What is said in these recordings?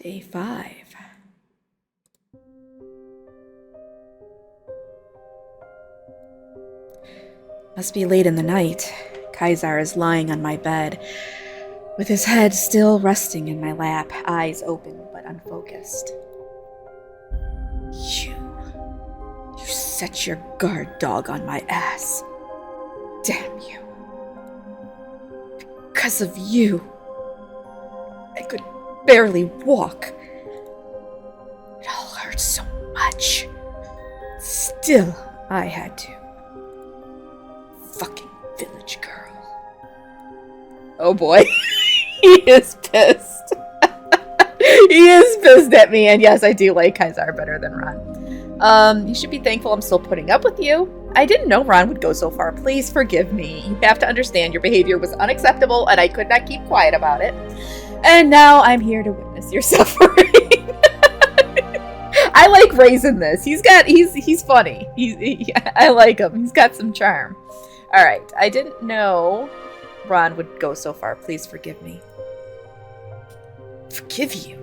Day 5. Must be late in the night. Kaisar is lying on my bed, with his head still resting in my lap, eyes open but unfocused. You set your guard dog on my ass. Damn you. Because of you, I could barely walk. It all hurt so much. Still, I had to. Fucking village girl. Oh boy. He is pissed. He is pissed at me, and yes, I do like Kaisar better than Ron. You should be thankful I'm still putting up with you. I didn't know Ron would go so far. Please forgive me. You have to understand your behavior was unacceptable, and I could not keep quiet about it. And now I'm here to witness your suffering. I like raising this. He's funny. I like him. He's got some charm. All right. I didn't know Ron would go so far. Please forgive me. Forgive you?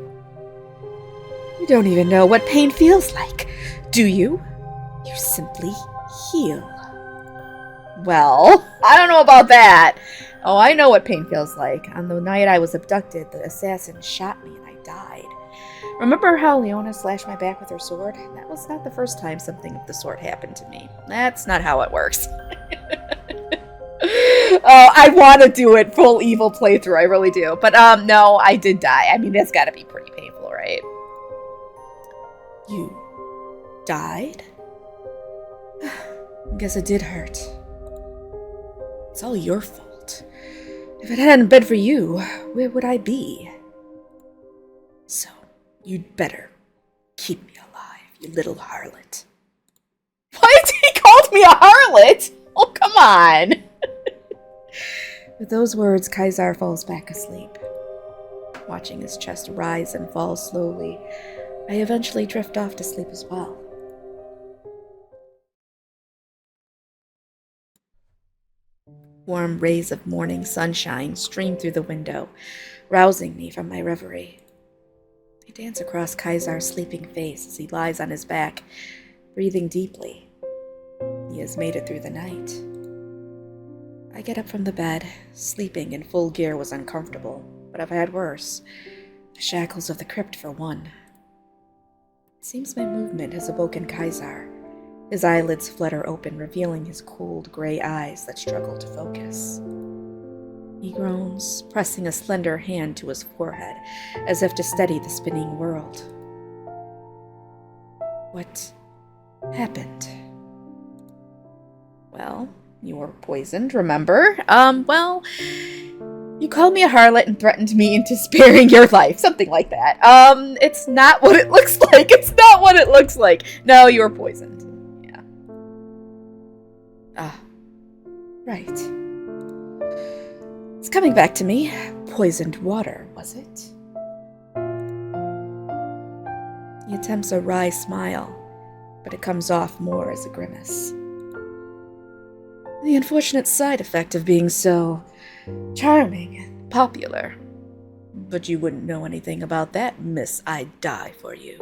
You don't even know what pain feels like, do you? You simply heal. Well, I don't know about that. Oh, I know what pain feels like. On the night I was abducted, the assassin shot me and I died. Remember how Leona slashed my back with her sword? That was not the first time something of the sort happened to me. That's not how it works. Oh, I want to do it full evil playthrough. I really do. But, no, I did die. I mean, that's got to be pretty painful, right? You died? Guess it did hurt. It's all your fault. If it hadn't been for you, where would I be? So, you'd better keep me alive, you little harlot. What? He called me a harlot? Oh, come on. With those words, Kaisar falls back asleep. Watching his chest rise and fall slowly, I eventually drift off to sleep as well. Warm rays of morning sunshine stream through the window, rousing me from my reverie. I dance across Kaisar's sleeping face as he lies on his back, breathing deeply. He has made it through the night. I get up from the bed. Sleeping in full gear was uncomfortable, but I've had worse. The shackles of the crypt, for one. It seems my movement has awoken Kaisar. His eyelids flutter open, revealing his cold gray eyes that struggle to focus. He groans, pressing a slender hand to his forehead, as if to steady the spinning world. What happened? Well, you were poisoned, remember? You called me a harlot and threatened me into sparing your life. Something like that. It's not what it looks like. It's not what it looks like. No, you were poisoned. Yeah. Ah. Right. It's coming back to me. Poisoned water, was it? He attempts a wry smile, but it comes off more as a grimace. The unfortunate side effect of being so charming and popular. But you wouldn't know anything about that, miss. I'd die for you.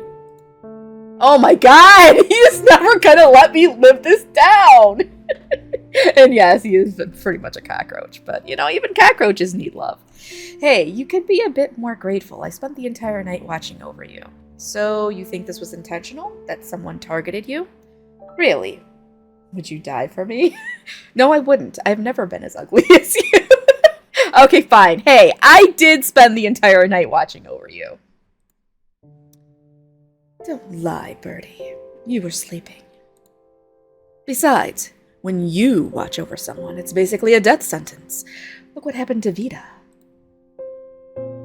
Oh my god! He is never gonna let me live this down! And yes, he is pretty much a cockroach. But, you know, even cockroaches need love. Hey, you could be a bit more grateful. I spent the entire night watching over you. So, you think this was intentional? That someone targeted you? Really? Would you die for me? No, I wouldn't. I've never been as ugly as you. Okay, fine. Hey, I did spend the entire night watching over you. Don't lie, Birdie. You were sleeping. Besides, when you watch over someone, it's basically a death sentence. Look what happened to Vita.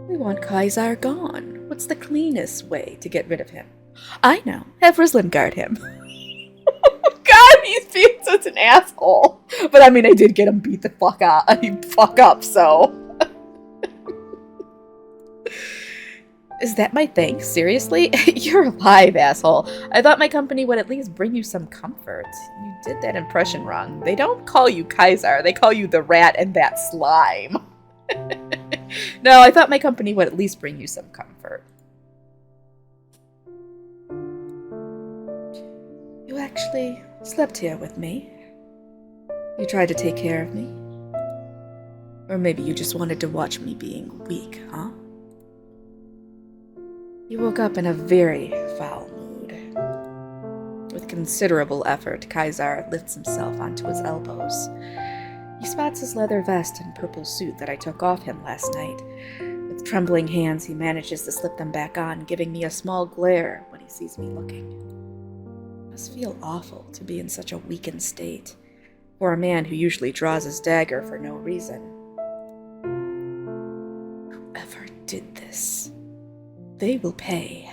We want Kaisar gone. What's the cleanest way to get rid of him? I know. Have Rislin guard him. God, he's being such an asshole. But I mean, I did get him beat the fuck up, so. Is that my thanks? Seriously? You're alive, asshole. I thought my company would at least bring you some comfort. You did that impression wrong. They don't call you Kaisar. They call you the rat and that slime. No, I thought my company would at least bring you some comfort. You actually slept here with me. You tried to take care of me. Or maybe you just wanted to watch me being weak, huh? You woke up in a very foul mood. With considerable effort, Kaisar lifts himself onto his elbows. He spots his leather vest and purple suit that I took off him last night. With trembling hands, he manages to slip them back on, giving me a small glare when he sees me looking. It must feel awful to be in such a weakened state, for a man who usually draws his dagger for no reason. Whoever did this, they will pay.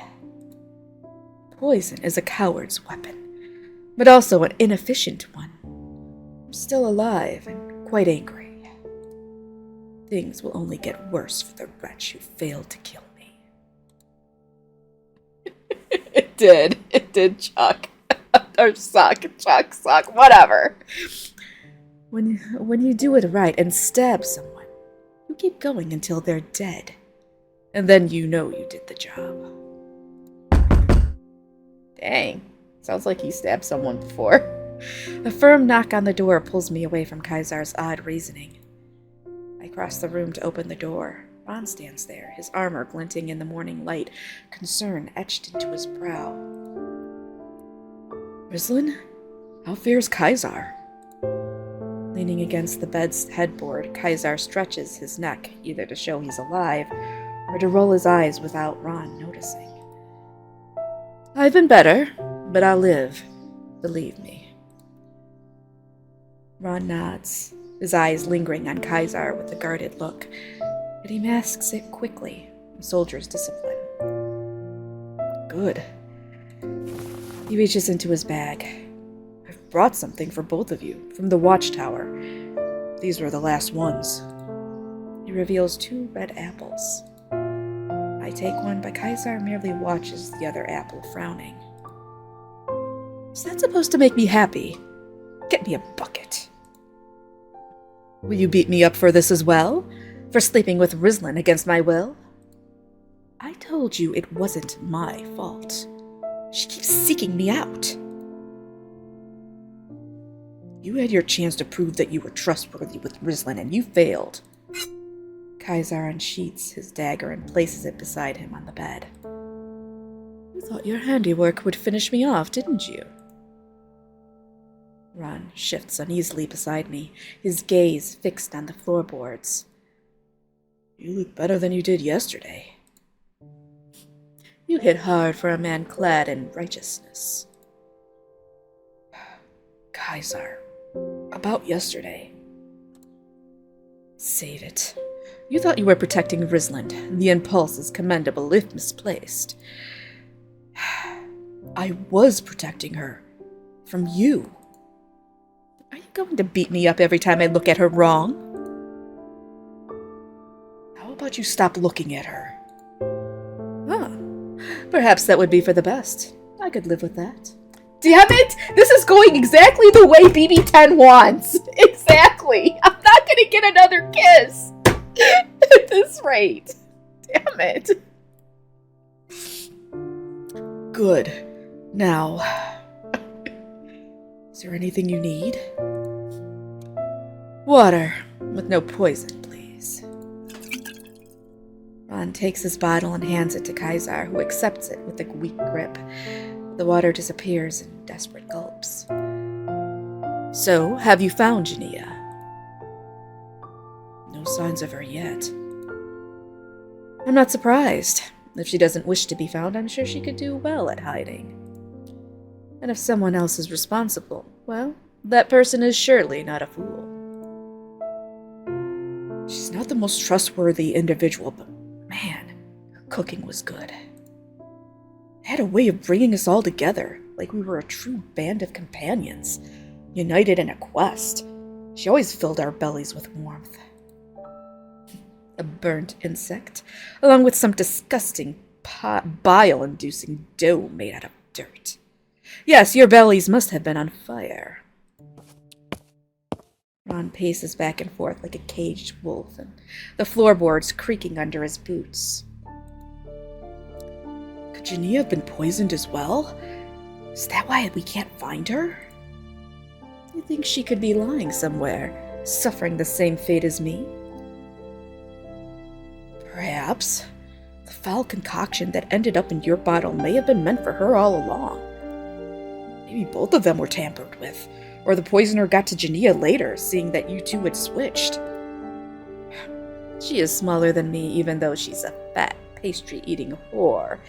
Poison is a coward's weapon, but also an inefficient one. I'm still alive and quite angry. Things will only get worse for the wretch who failed to kill me. It did, Chuck. Or Chuck, whatever. When you do it right and stab someone, you keep going until they're dead. And then you know you did the job. Dang, sounds like he stabbed someone before. A firm knock on the door pulls me away from Kaisar's odd reasoning. I cross the room to open the door. Ron stands there, his armor glinting in the morning light, concern etched into his brow. Rislin, how fares Kaisar? Leaning against the bed's headboard, Kaisar stretches his neck, either to show he's alive, or to roll his eyes without Ron noticing. I've been better, but I'll live. Believe me. Ron nods, his eyes lingering on Kaisar with a guarded look, but he masks it quickly, a soldier's discipline. Good. He reaches into his bag. I've brought something for both of you, from the watchtower. These were the last ones. He reveals 2 red apples. I take one, but Kaisar merely watches the other apple, frowning. Is that supposed to make me happy? Get me a bucket. Will you beat me up for this as well? For sleeping with Rislin against my will? I told you it wasn't my fault. She keeps seeking me out. You had your chance to prove that you were trustworthy with Rislin, and you failed. Kaisar unsheaths his dagger and places it beside him on the bed. You thought your handiwork would finish me off, didn't you? Ron shifts uneasily beside me, his gaze fixed on the floorboards. You look better than you did yesterday. You hit hard for a man clad in righteousness. Kaisar, about yesterday. Save it. You thought you were protecting Rislin. The impulse is commendable if misplaced. I was protecting her. From you. Are you going to beat me up every time I look at her wrong? How about you stop looking at her? Huh. Perhaps that would be for the best. I could live with that. Damn it! This is going exactly the way BB-10 wants! Exactly! I'm not gonna get another kiss! At this rate. Damn it. Good. Now, is there anything you need? Water, with no poison, please. Ron takes his bottle and hands it to Kaisar, who accepts it with a weak grip. The water disappears in desperate gulps. So, have you found Jania? No signs of her yet. I'm not surprised. If she doesn't wish to be found, I'm sure she could do well at hiding. And if someone else is responsible, well, that person is surely not a fool. She's not the most trustworthy individual, but man, her cooking was good. It had a way of bringing us all together, like we were a true band of companions, united in a quest. She always filled our bellies with warmth. A burnt insect, along with some disgusting bile-inducing dough made out of dirt. Yes, your bellies must have been on fire. Ron paces back and forth like a caged wolf, and the floorboards creaking under his boots. Could Jania have been poisoned as well? Is that why we can't find her? You think she could be lying somewhere, suffering the same fate as me? Perhaps the foul concoction that ended up in your bottle may have been meant for her all along. Maybe both of them were tampered with, or the poisoner got to Jania later, seeing that you two had switched. She is smaller than me, even though she's a fat, pastry-eating whore.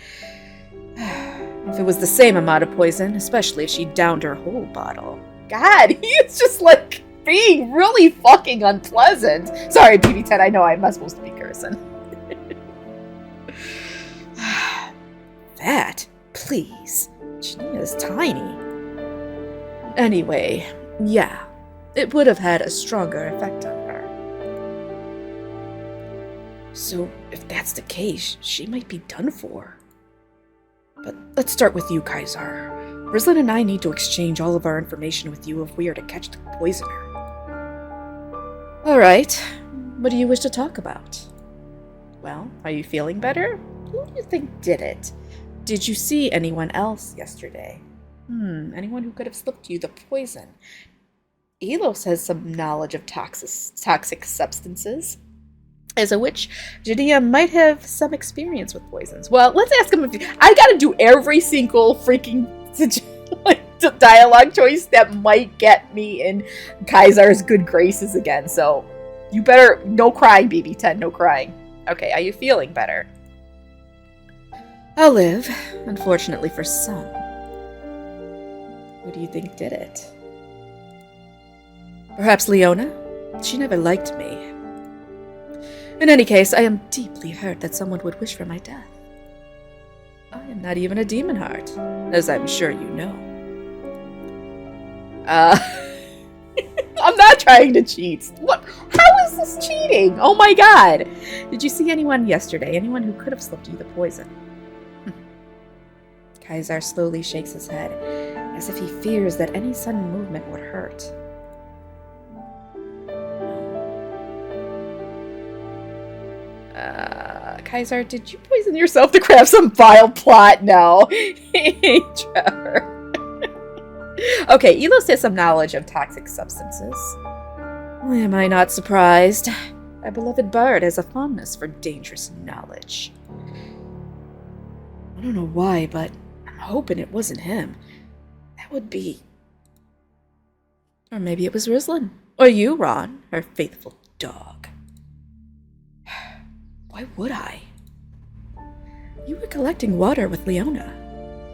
If it was the same amount of poison, especially if she downed her whole bottle. God, he is just like being really fucking unpleasant. Sorry, BB10, I know I'm not supposed to be cursing. That, please. Jania's tiny. Anyway, yeah, it would have had a stronger effect on her. So, if that's the case, she might be done for. But let's start with you, Kaisar. Rizlin and I need to exchange all of our information with you if we are to catch the poisoner. Alright, what do you wish to talk about? Well, are you feeling better? Who do you think did it? Did you see anyone else yesterday? Anyone who could have slipped you the poison? Elos has some knowledge of toxic substances. As a witch, Jania might have some experience with poisons. Well, let's ask him if I gotta do every single freaking dialogue choice that might get me in Kaisar's good graces again. So, you better, no crying, BB10, no crying. Okay, are you feeling better? I'll live, unfortunately for some. Who do you think did it? Perhaps Leona? She never liked me. In any case, I am deeply hurt that someone would wish for my death. I am not even a Demonheart, as I'm sure you know. I'm not trying to cheat. What? How is this cheating? Oh my god! Did you see anyone yesterday? Anyone who could have slipped you the poison? Kaisar slowly shakes his head, as if he fears that any sudden movement would hurt. Kaisar, did you poison yourself to craft some vile plot? No. Trevor. Okay, Elos has some knowledge of toxic substances. Am I not surprised? Our beloved bard has a fondness for dangerous knowledge. I don't know why, but I'm hoping it wasn't him. That would be... Or maybe it was Rizlin. Or you, Ron, her faithful dog. Why would I? You were collecting water with Leona.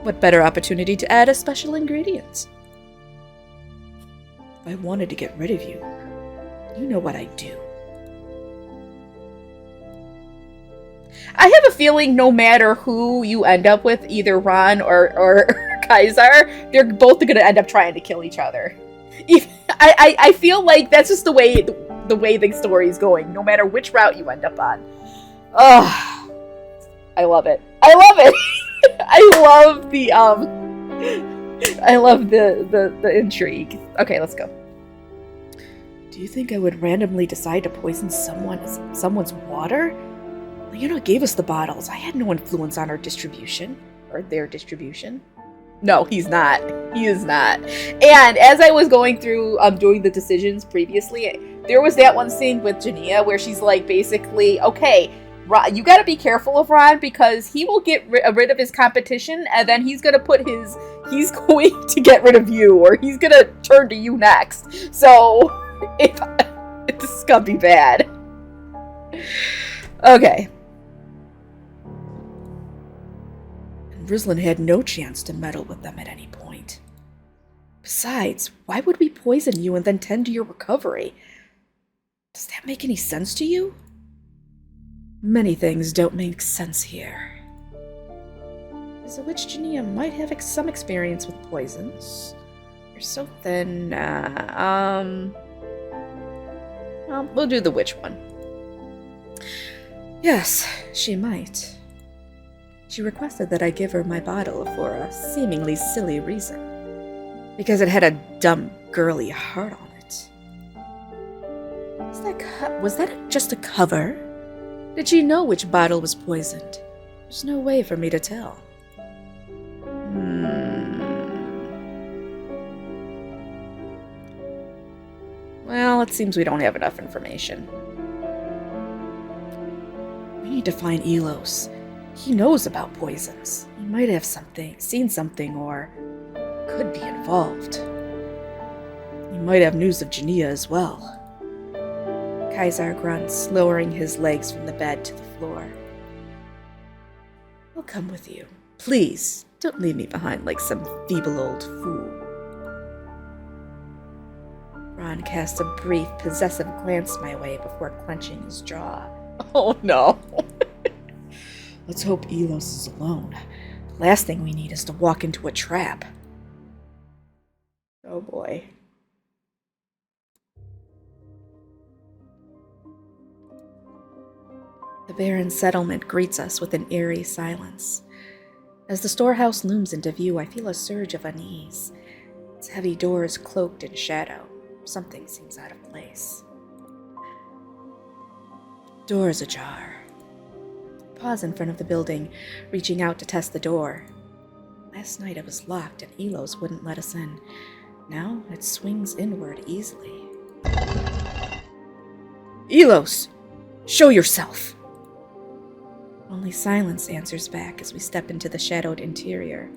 What better opportunity to add a special ingredient? If I wanted to get rid of you, you know what I'd do. I have a feeling no matter who you end up with, either Ron or Kaisar, they're both going to end up trying to kill each other. I feel like that's just the way the story is going, no matter which route you end up on. Oh, I love it. I love it. I love the intrigue. Okay, let's go. Do you think I would randomly decide to poison someone's water? Leona gave us the bottles. I had no influence on our distribution. Or their distribution. No, he's not. He is not. And as I was going through doing the decisions previously, there was that one scene with Jania where she's like, basically, okay, Ron, you gotta be careful of Ron because he will get rid of his competition and then he's going to get rid of you, or he's going to turn to you next. So, this is gonna be bad. Okay. Rizlin had no chance to meddle with them at any point. Besides, why would we poison you and then tend to your recovery? Does that make any sense to you? Many things don't make sense here. As a witch, Jania might have some experience with poisons. You're so thin. Well, we'll do the witch one. Yes, she might. She requested that I give her my bottle for a seemingly silly reason. Because it had a dumb, girly heart on it. Was that just a cover? Did she know which bottle was poisoned? There's no way for me to tell. it seems we don't have enough information. We need to find Elos. He knows about poisons. He might have seen something, or could be involved. He might have news of Jania as well. Kaisar grunts, lowering his legs from the bed to the floor. I'll come with you. Please, don't leave me behind like some feeble old fool. Ron casts a brief, possessive glance my way before clenching his jaw. Oh no. Let's hope Elos is alone. The last thing we need is to walk into a trap. Oh boy. The barren settlement greets us with an eerie silence. As the storehouse looms into view, I feel a surge of unease. Its heavy doors cloaked in shadow. Something seems out of place. Door is ajar. I pause in front of the building, reaching out to test the door. Last night it was locked and Elos wouldn't let us in. Now it swings inward easily. Elos! Show yourself! Only silence answers back as we step into the shadowed interior.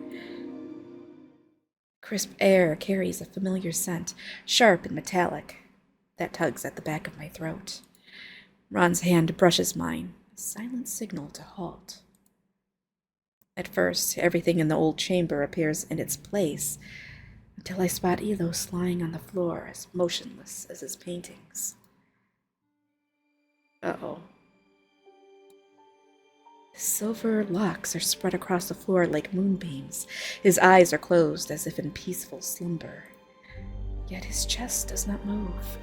Crisp air carries a familiar scent, sharp and metallic, that tugs at the back of my throat. Ron's hand brushes mine, a silent signal to halt. At first, everything in the old chamber appears in its place, until I spot Elos lying on the floor as motionless as his paintings. Uh-oh. His silver locks are spread across the floor like moonbeams. His eyes are closed as if in peaceful slumber. Yet his chest does not move.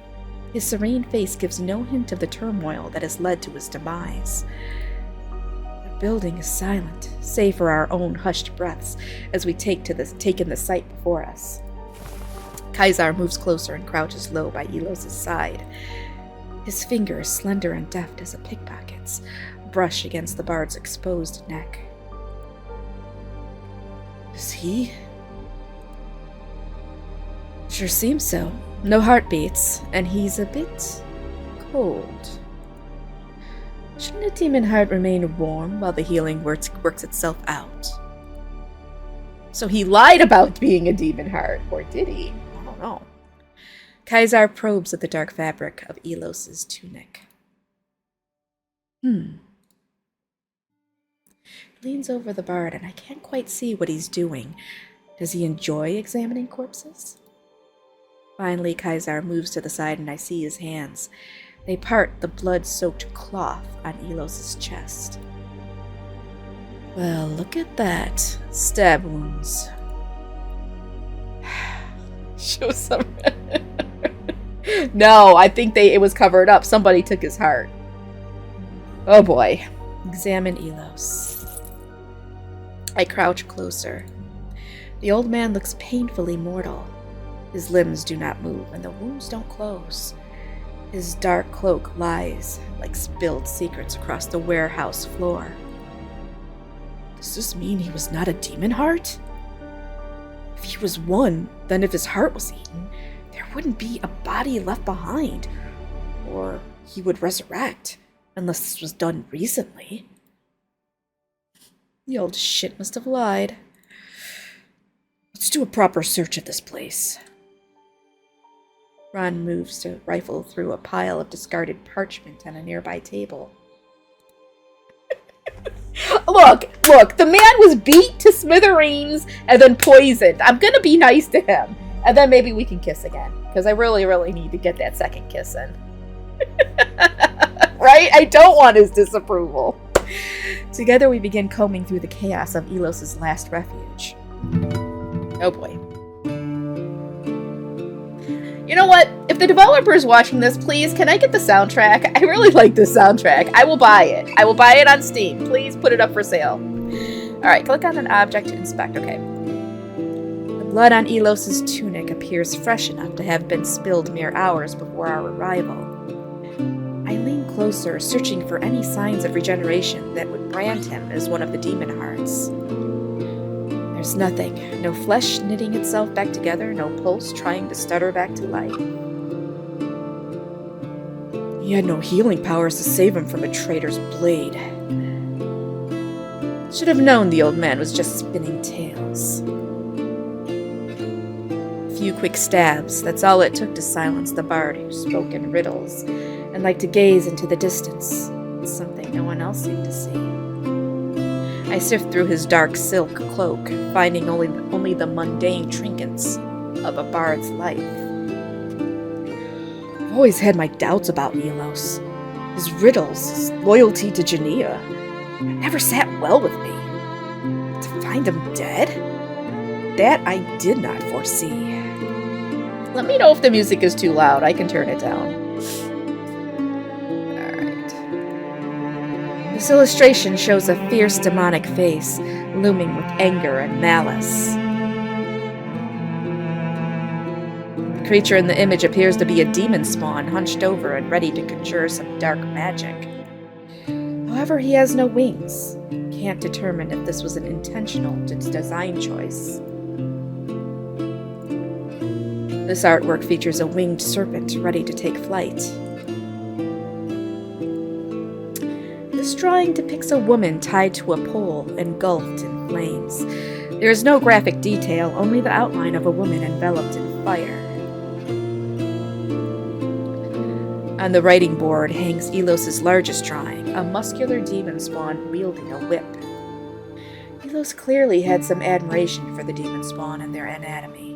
His serene face gives no hint of the turmoil that has led to his demise. The building is silent, save for our own hushed breaths as we take in the sight before us. Kaisar moves closer and crouches low by Elos' side. His fingers, slender and deft as a pickpocket's, brush against the bard's exposed neck. Is he? Sure seems so. No heartbeats, and he's a bit cold. Shouldn't a Demonheart remain warm while the healing works itself out? So he lied about being a Demonheart, or did he? I don't know. Kaisar probes at the dark fabric of Elos' tunic. Leans over the bard, and I can't quite see what he's doing. Does he enjoy examining corpses? Finally, Kaisar moves to the side, and I see his hands. They part the blood-soaked cloth on Elos' chest. Well, look at that. Stab wounds. Show some. No, I think it was covered up. Somebody took his heart. Oh boy. Examine Elos. I crouch closer. The old man looks painfully mortal. His limbs do not move, and the wounds don't close. His dark cloak lies like spilled secrets across the warehouse floor. Does this mean he was not a Demonheart? If he was one, then if his heart was eaten, there wouldn't be a body left behind. Or he would resurrect, unless this was done recently. The old shit must have lied. Let's do a proper search of this place. Ron moves to rifle through a pile of discarded parchment on a nearby table. Look, the man was beat to smithereens and then poisoned. I'm gonna be nice to him. And then maybe we can kiss again. Because I really, really need to get that second kiss in. Right? I don't want his disapproval. Together we begin combing through the chaos of Elos' last refuge. Oh boy. You know what? If the developer's watching this, please, can I get the soundtrack? I really like this soundtrack. I will buy it. I will buy it on Steam. Please put it up for sale. Alright, click on an object to inspect. Okay. The blood on Elos' tunic appears fresh enough to have been spilled mere hours before our arrival. I lean closer, searching for any signs of regeneration that would brand him as one of the Demonhearts. There's nothing. No flesh knitting itself back together, no pulse trying to stutter back to life. He had no healing powers to save him from a traitor's blade. Should have known the old man was just spinning tales. A few quick stabs, that's all it took to silence the bard who spoke in riddles and liked to gaze into the distance, something no one else seemed to see. I sift through his dark silk cloak, finding only the mundane trinkets of a bard's life. I've always had my doubts about Elos. His riddles, his loyalty to Genea, never sat well with me. To find him dead? That I did not foresee. Let me know if the music is too loud. I can turn it down. Alright. This illustration shows a fierce demonic face, looming with anger and malice. The creature in the image appears to be a demon spawn, hunched over and ready to conjure some dark magic. However, he has no wings. Can't determine if this was an intentional design choice. This artwork features a winged serpent ready to take flight. This drawing depicts a woman tied to a pole, engulfed in flames. There is no graphic detail, only the outline of a woman enveloped in fire. On the writing board hangs Elos' largest drawing, a muscular demon spawn wielding a whip. Elos clearly had some admiration for the demon spawn and their anatomy.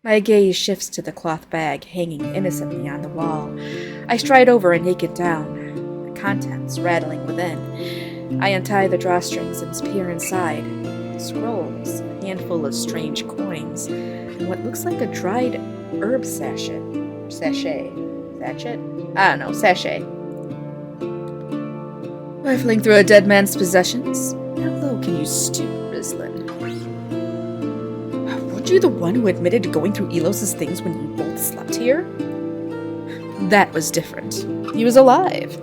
My gaze shifts to the cloth bag hanging innocently on the wall. I stride over and yank it down, the contents rattling within. I untie the drawstrings and peer inside. Scrolls, a handful of strange coins, and what looks like a dried herb sachet. Sachet? I don't know, sachet. Rifling through a dead man's possessions? How low can you stoop, Rislin? Weren't you the one who admitted to going through Elos' things when you both slept here? That was different. He was alive.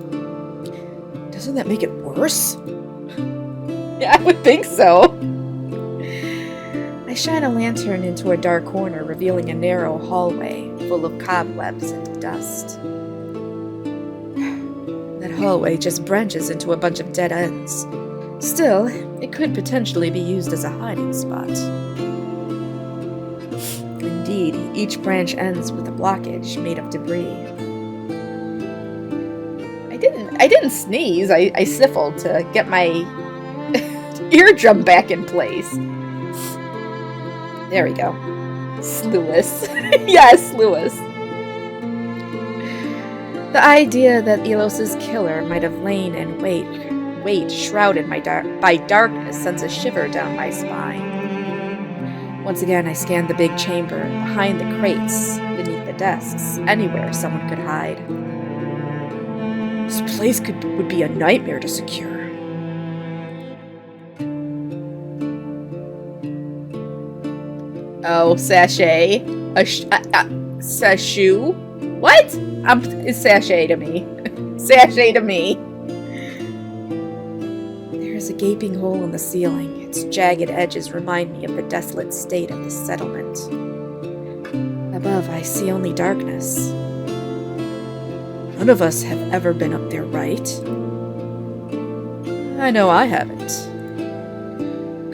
Doesn't that make it worse? Yeah, I would think so. I shine a lantern into a dark corner, revealing a narrow hallway full of cobwebs and dust. That hallway just branches into a bunch of dead ends. Still, it could potentially be used as a hiding spot. Indeed, each branch ends with a blockage made of debris. I didn't sneeze. I sniffled to get my eardrum back in place. There we go. Sluice. Yes, Sluice. The idea that Elos' killer might have lain in wait shrouded by darkness sends a shiver down my spine. Once again, I scan the big chamber, behind the crates, beneath the desks, anywhere someone could hide. This place would be a nightmare to secure. Oh, sachet. Sashu? What? It's sachet to me. Sachet to me. There is a gaping hole in the ceiling. Its jagged edges remind me of the desolate state of the settlement. Above, I see only darkness. None of us have ever been up there, right? I know I haven't.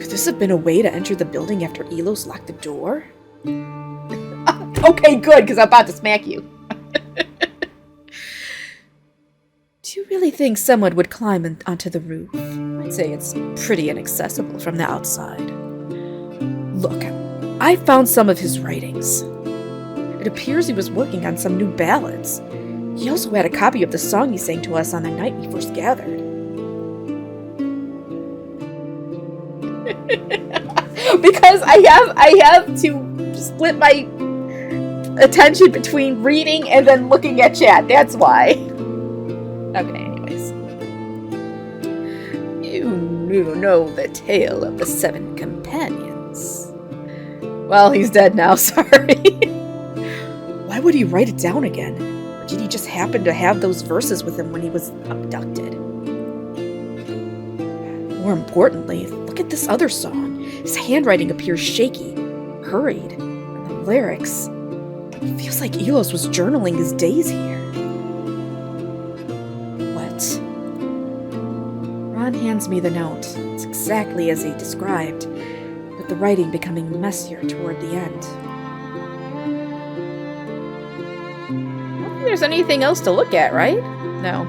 Could this have been a way to enter the building after Elos locked the door? Okay, good, because I'm about to smack you. Do you really think someone would climb onto the roof? I'd say it's pretty inaccessible from the outside. Look, I found some of his writings. It appears he was working on some new ballads. He also had a copy of the song he sang to us on the night we first gathered. Because I have to split my attention between reading and then looking at chat. That's why. Okay, anyways. You know the tale of the 7 companions. Well, he's dead now, sorry. Why would he write it down again? Or did he just happen to have those verses with him when he was abducted? More importantly, look at this other song. His handwriting appears shaky, hurried, and the lyrics It feels like Elos was journaling his days here. What? Ron hands me the note. It's exactly as he described, with the writing becoming messier toward the end. I don't think there's anything else to look at, right? No.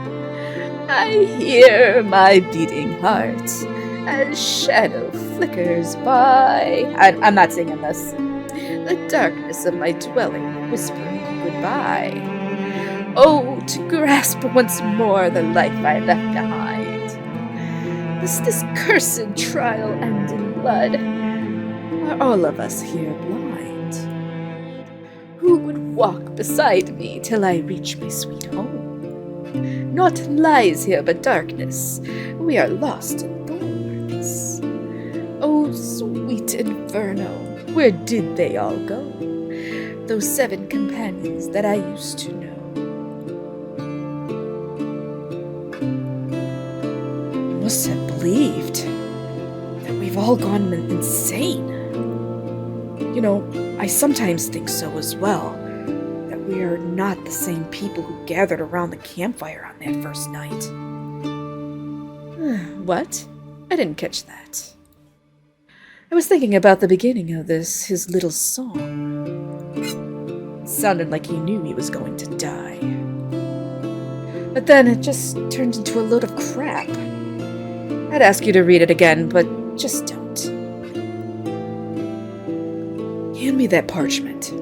I hear my beating heart as shadow flickers by. I'm not singing this. The darkness of my dwelling whispering goodbye. Oh, to grasp once more the life I left behind. Must this cursed trial end in blood? Are all of us here blind? Who would walk beside me till I reach my sweet home? Naught lies here but darkness. We are lost in thorns. Oh, sweet inferno, where did they all go? Those 7 companions that I used to know. You must have believed that we've all gone insane. You know, I sometimes think so as well. We are not the same people who gathered around the campfire on that first night. What? I didn't catch that. I was thinking about the beginning of his little song. It sounded like he knew he was going to die. But then it just turned into a load of crap. I'd ask you to read it again, but just don't. Hand me that parchment.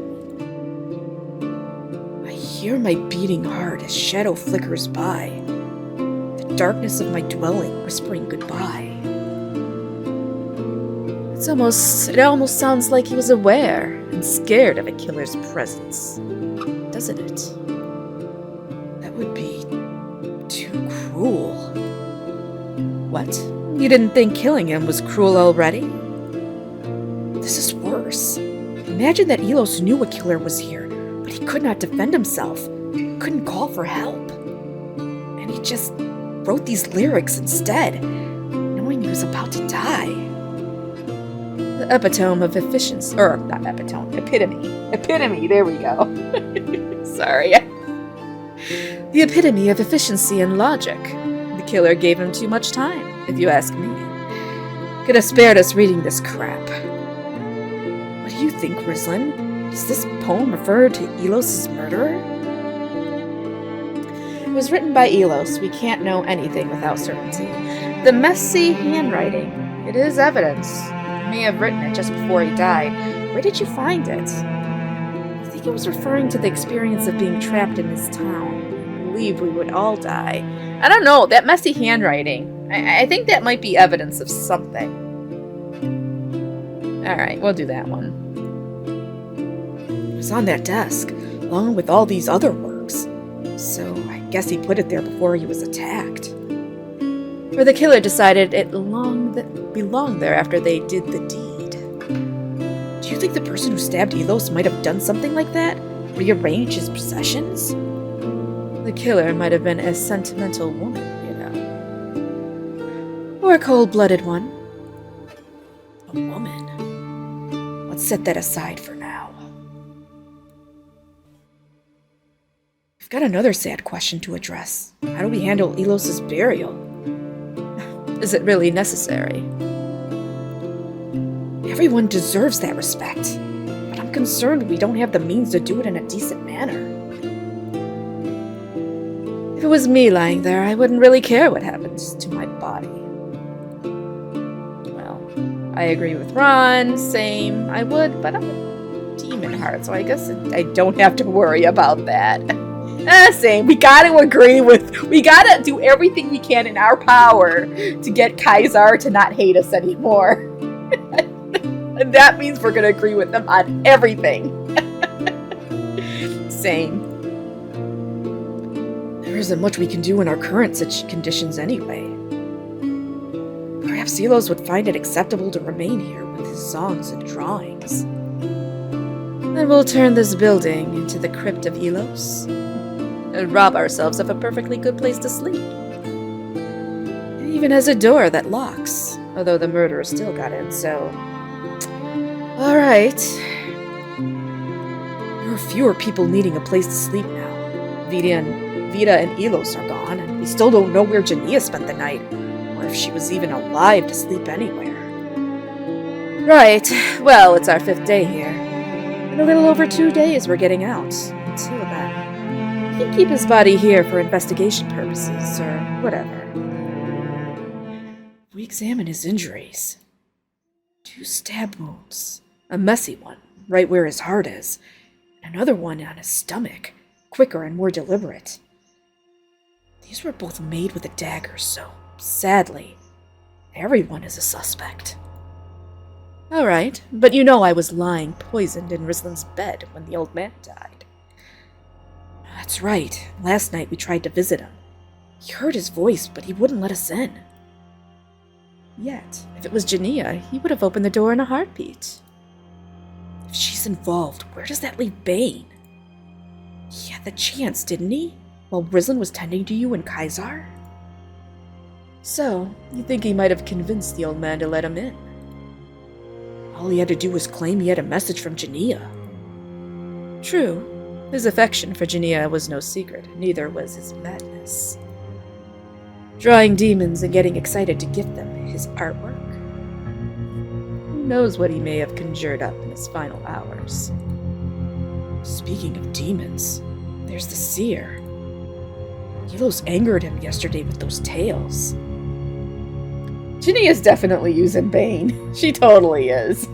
Hear my beating heart as shadow flickers by, the darkness of my dwelling whispering goodbye. It almost sounds like he was aware and scared of a killer's presence, doesn't it? That would be too cruel. What? You didn't think killing him was cruel already? This is worse. Imagine that Elos knew a killer was here, but he could not defend himself, couldn't call for help. And he just wrote these lyrics instead, knowing he was about to die. The epitome of efficiency, or not epitome, epitome. Epitome, there we go. Sorry. The epitome of efficiency and logic. The killer gave him too much time, if you ask me. Could have spared us reading this crap. What do you think, Rislin? Does this poem refer to Elos' murderer? It was written by Elos. We can't know anything without certainty. The messy handwriting. It is evidence. He may have written it just before he died. Where did you find it? I think it was referring to the experience of being trapped in his town. He believed we would all die. I don't know. That messy handwriting. I think that might be evidence of something. Alright, we'll do that one. It was on that desk, along with all these other works. So I guess he put it there before he was attacked. Or the killer decided it belonged there after they did the deed. Do you think the person who stabbed Elos might have done something like that? Rearranged his possessions? The killer might have been a sentimental woman, you know. Or a cold-blooded one. A woman. Let's set that aside for now. We've got another sad question to address. How do we handle Elos' burial? Is it really necessary? Everyone deserves that respect, but I'm concerned we don't have the means to do it in a decent manner. If it was me lying there, I wouldn't really care what happens to my body. Well, I agree with Ron, same, I would, but I'm a Demonheart, so I guess I don't have to worry about that. Same. We gotta do everything we can in our power to get Kaisar to not hate us anymore. And that means we're gonna agree with them on everything. Same. There isn't much we can do in our current such conditions anyway. Perhaps Elos would find it acceptable to remain here with his songs and drawings. Then we'll turn this building into the crypt of Elos. And rob ourselves of a perfectly good place to sleep. It even has a door that locks, although the murderer still got in, so... Alright. There are fewer people needing a place to sleep now. Vida and Elos are gone, and we still don't know where Jania spent the night, or if she was even alive to sleep anywhere. Right. Well, it's our 5th day here. In a little over 2 days we're getting out. Until then, we can keep his body here for investigation purposes, or whatever. We examine his injuries. 2 stab wounds. A messy one, right where his heart is. And another one on his stomach, quicker and more deliberate. These were both made with a dagger, so, sadly, everyone is a suspect. All right, but you know I was lying poisoned in Rislin's bed when the old man died. That's right. Last night we tried to visit him. He heard his voice, but he wouldn't let us in. Yet, if it was Jania, he would have opened the door in a heartbeat. If she's involved, where does that leave Bane? He had the chance, didn't he? While Rislin was tending to you and Kaisar? So, you think he might have convinced the old man to let him in? All he had to do was claim he had a message from Jania. True, his affection for Jania was no secret, neither was his madness. Drawing demons and getting excited to gift them his artwork. Who knows what he may have conjured up in his final hours. Speaking of demons, there's the seer. Elos angered him yesterday with those tales. Ginny is definitely using Bane. She totally is.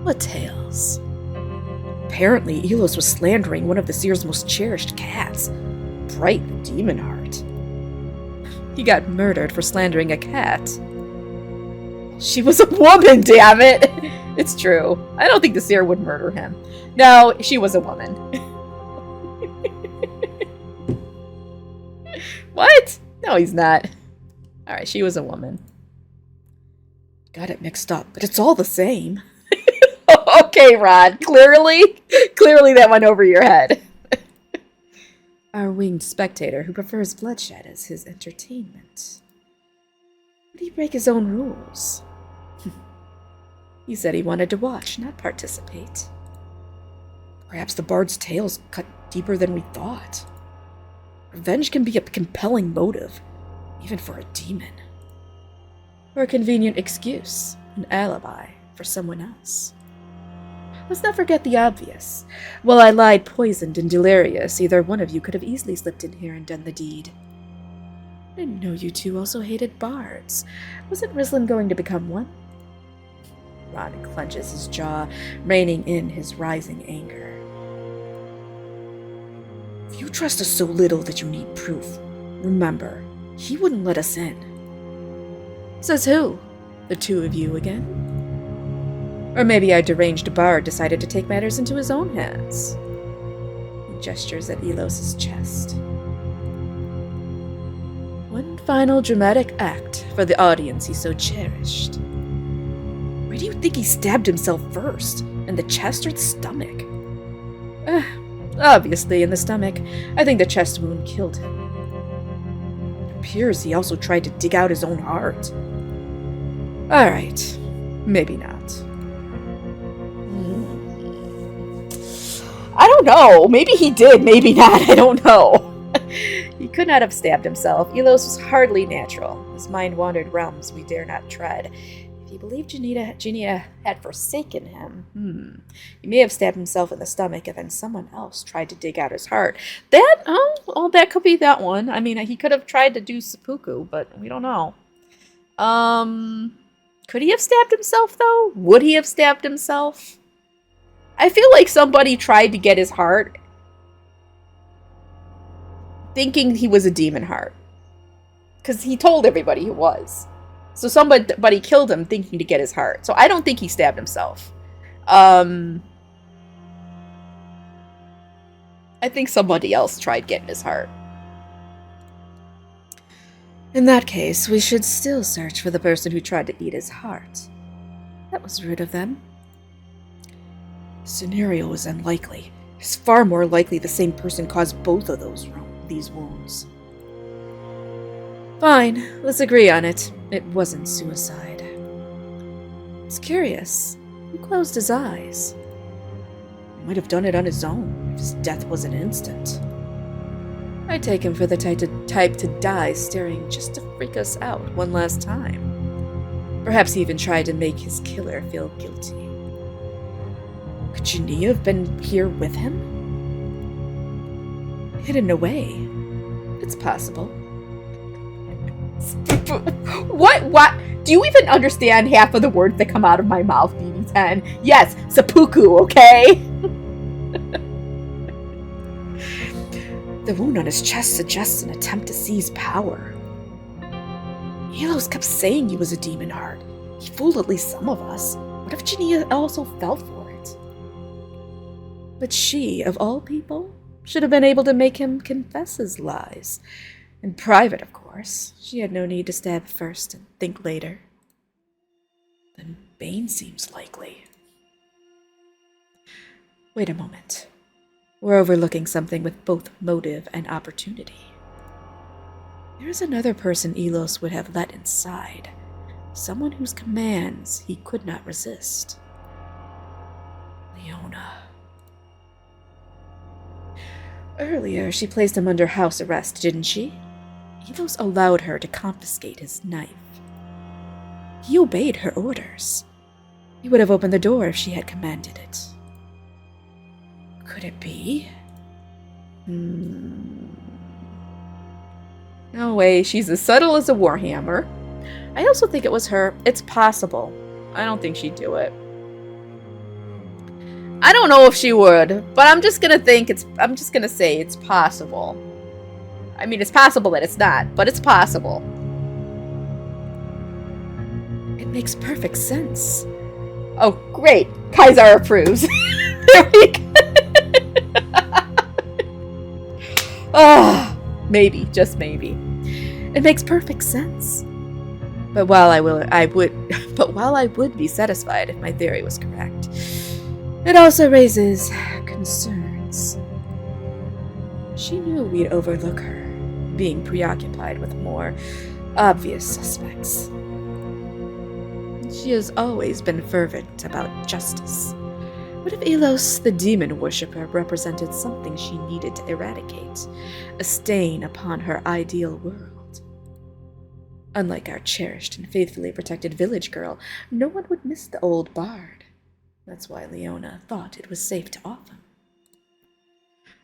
What tales? Apparently, Elos was slandering one of the seer's most cherished cats, Bright the Demonheart. He got murdered for slandering a cat. She was a woman, damn it! It's true. I don't think the seer would murder him. No, she was a woman. What? No, he's not. Alright, she was a woman. Got it mixed up, but it's all the same. Okay, Rod. Clearly that went over your head. Our winged spectator who prefers bloodshed as his entertainment. Would he break his own rules? He said he wanted to watch, not participate. Perhaps the bard's tales cut deeper than we thought. Revenge can be a compelling motive, even for a demon. Or a convenient excuse, an alibi for someone else. Let's not forget the obvious. While I lied poisoned and delirious, either one of you could have easily slipped in here and done the deed. I didn't know you two also hated bards. Wasn't Rislin going to become one? Ron clenches his jaw, reining in his rising anger. If you trust us so little that you need proof, remember, he wouldn't let us in. Says who? The two of you again? Or maybe our deranged bard decided to take matters into his own hands. He gestures at Elos's chest. One final dramatic act for the audience he so cherished. Where do you think he stabbed himself first? In the chest or the stomach? Obviously in the stomach. I think the chest wound killed him. It appears he also tried to dig out his own heart. Alright, maybe not. I don't know. Maybe he did, maybe not. I don't know. He could not have stabbed himself. Elos was hardly natural. His mind wandered realms we dare not tread. If he believed Jania had forsaken him, he may have stabbed himself in the stomach and then someone else tried to dig out his heart. That could be that one. I mean, he could have tried to do seppuku, but we don't know. Could he have stabbed himself, though? Would he have stabbed himself? I feel like somebody tried to get his heart thinking he was a Demonheart. Because he told everybody he was. So somebody killed him thinking to get his heart. So I don't think he stabbed himself. I think somebody else tried getting his heart. In that case, we should still search for the person who tried to eat his heart. That was rude of them. The scenario is unlikely. It's far more likely the same person caused both of these wounds. Fine, let's agree on it. It wasn't suicide. It's curious. He closed his eyes. He might have done it on his own if his death wasn't instant. I take him for the type to die staring just to freak us out one last time. Perhaps he even tried to make his killer feel guilty. Could Chudah have been here with him? Hidden away. It's possible. What? Do you even understand half of the words that come out of my mouth, BB10? Yes, seppuku, okay? The wound on his chest suggests an attempt to seize power. Elos kept saying he was a Demonheart. He fooled at least some of us. What if Chudah also fell for it? But she, of all people, should have been able to make him confess his lies. In private, of course. She had no need to stab first and think later. Then Bane seems likely. Wait a moment. We're overlooking something with both motive and opportunity. There's another person Elos would have let inside. Someone whose commands he could not resist. Leona. Earlier, she placed him under house arrest, didn't she? Elos allowed her to confiscate his knife. He obeyed her orders. He would have opened the door if she had commanded it. Could it be? No way, she's as subtle as a warhammer. I also think it was her. It's possible. I don't think she'd do it. I don't know if she would, but I'm just gonna say it's possible. I mean, it's possible that it's not, but it's possible. It makes perfect sense. Oh, great. Kaisar approves. There we go. Maybe, just maybe. It makes perfect sense. But while I would be satisfied if my theory was correct, it also raises concerns. She knew we'd overlook her, being preoccupied with more obvious suspects. She has always been fervent about justice. What if Elos, the demon worshipper, represented something she needed to eradicate, a stain upon her ideal world? Unlike our cherished and faithfully protected village girl, no one would miss the old bard. That's why Leona thought it was safe to off him.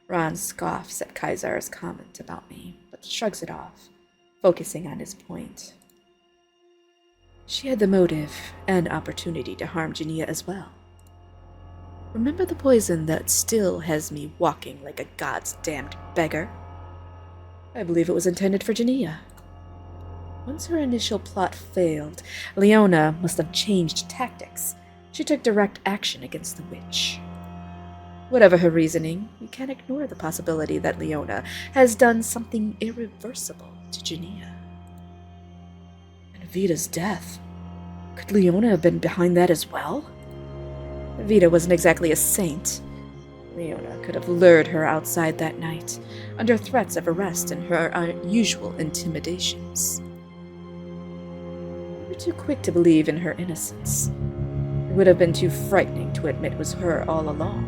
Ron scoffs at Kaisar's comment about me, but shrugs it off, focusing on his point. She had the motive and opportunity to harm Chudah as well. Remember the poison that still has me walking like a god's damned beggar? I believe it was intended for Chudah. Once her initial plot failed, Leona must have changed tactics. She took direct action against the witch. Whatever her reasoning, we can't ignore the possibility that Leona has done something irreversible to Chudah. And Vita's death. Could Leona have been behind that as well? Vita wasn't exactly a saint. Leona could have lured her outside that night, under threats of arrest and her unusual intimidations. We were too quick to believe in her innocence. It would have been too frightening to admit it was her all along.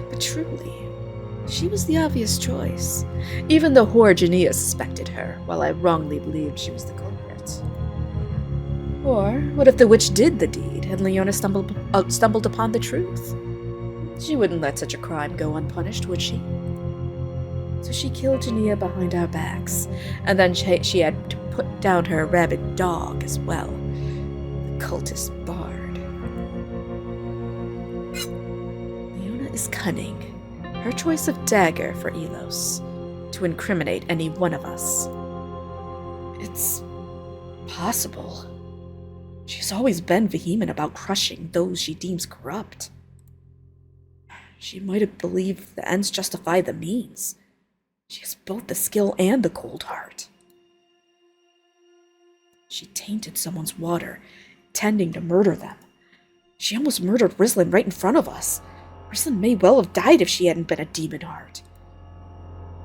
But truly, she was the obvious choice. Even the whore Chudah suspected her, while I wrongly believed she was the culprit. Or what if the witch did the deed and Leona stumbled upon the truth? She wouldn't let such a crime go unpunished, would she? So she killed Chudah behind our backs, and then she had to put down her rabid dog as well, the cultist bard. Leona is cunning. Her choice of dagger for Elos, to incriminate any one of us. It's possible. She's always been vehement about crushing those she deems corrupt. She might have believed the ends justify the means. She has both the skill and the cold heart. She tainted someone's water, intending to murder them. She almost murdered Rislin right in front of us. Rislin may well have died if she hadn't been a Demonheart.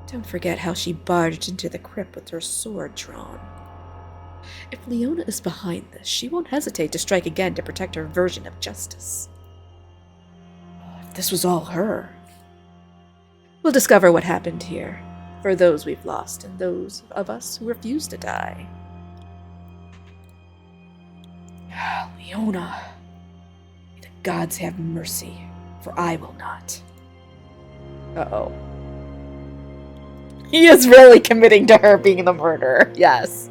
Don't forget how she barged into the crypt with her sword drawn. If Leona is behind this, she won't hesitate to strike again to protect her version of justice. this was all her. We'll discover what happened here, for those we've lost and those of us who refuse to die. Leona, may the gods have mercy, for I will not. Uh-oh. He is really committing to her being the murderer. Yes.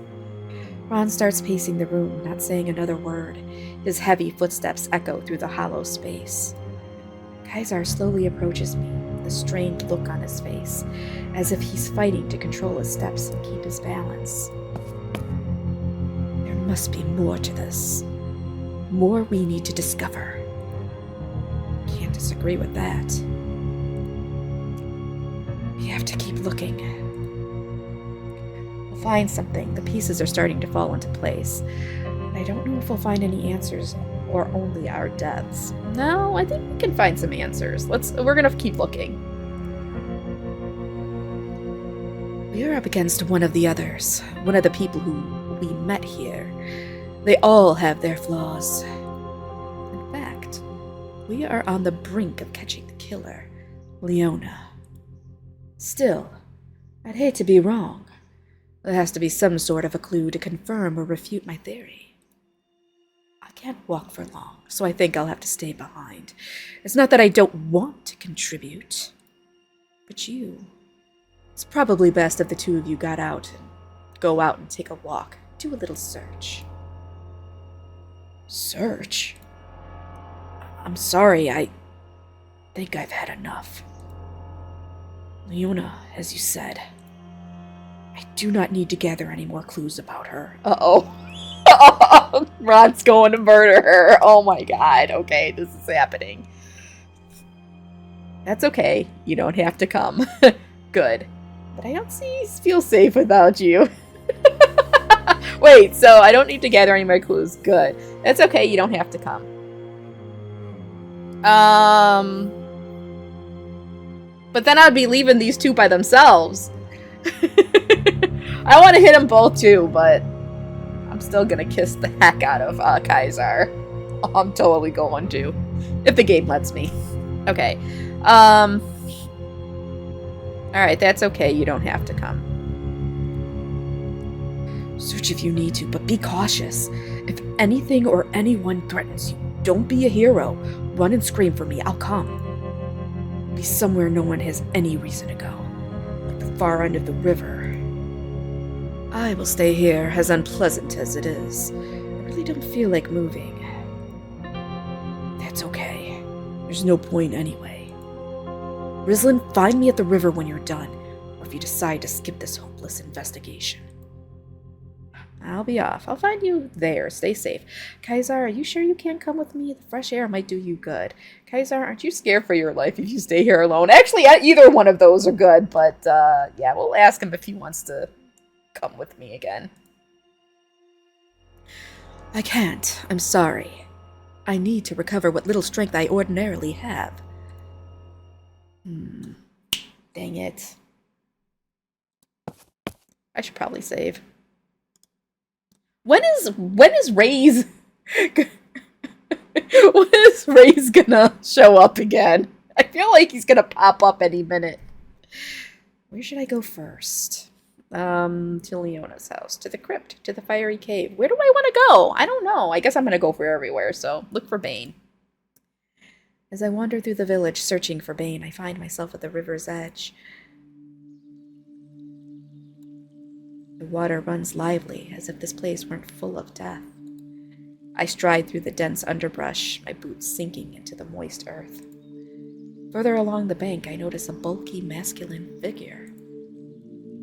Ron starts pacing the room, not saying another word. His heavy footsteps echo through the hollow space. Kaisar slowly approaches me, with a strained look on his face, as if he's fighting to control his steps and keep his balance. There must be more to this. More we need to discover. Can't disagree with that. We have to keep looking. We'll find something. The pieces are starting to fall into place. But I don't know if we'll find any answers or only our deaths. No, I think we can find some answers. We're gonna keep looking. We're up against one of the others. One of the people who we met here. They all have their flaws. In fact, we are on the brink of catching the killer, Leona. Still, I'd hate to be wrong. There has to be some sort of a clue to confirm or refute my theory. I can't walk for long, so I think I'll have to stay behind. It's not that I don't want to contribute, but you. It's probably best if the two of you got out and go out and take a walk, do a little search. Search? I'm sorry, I think I've had enough. Leona, as you said, I do not need to gather any more clues about her. Uh-oh. Ron's going to murder her. Oh my god. Okay, this is happening. That's okay. You don't have to come. Good. But I don't feel safe without you. Wait, so I don't need to gather any more clues. Good. That's okay. You don't have to come. But then I'd be leaving these two by themselves. I want to hit them both too, but I'm still gonna kiss the heck out of Kaisar. I'm totally going to, if the game lets me. Okay. Alright, that's okay. You don't have to come. Search if you need to, but be cautious. If anything or anyone threatens you, don't be a hero. Run and scream for me. I'll come. Be somewhere no one has any reason to go. Like the far end of the river. I will stay here, as unpleasant as it is. I really don't feel like moving. That's okay. There's no point anyway. Rizlin, find me at the river when you're done, or if you decide to skip this hopeless investigation. I'll be off. I'll find you there. Stay safe. Kaisar, are you sure you can't come with me? The fresh air might do you good. Kaisar, aren't you scared for your life if you stay here alone? Actually, either one of those are good, but yeah, we'll ask him if he wants to come with me again. I can't. I'm sorry. I need to recover what little strength I ordinarily have. Dang it. I should probably save. When is Ray's when is Ray's gonna show up again? I feel like he's gonna pop up any minute. Where should I go first? To Leona's house, to the crypt, to the fiery cave. Where do I want to go? I don't know. I guess I'm gonna go for everywhere, so look for Bane. As I wander through the village searching for Bane, I find myself at the river's edge. The water runs lively, as if this place weren't full of death. I stride through the dense underbrush, my boots sinking into the moist earth. Further along the bank, I notice a bulky, masculine figure.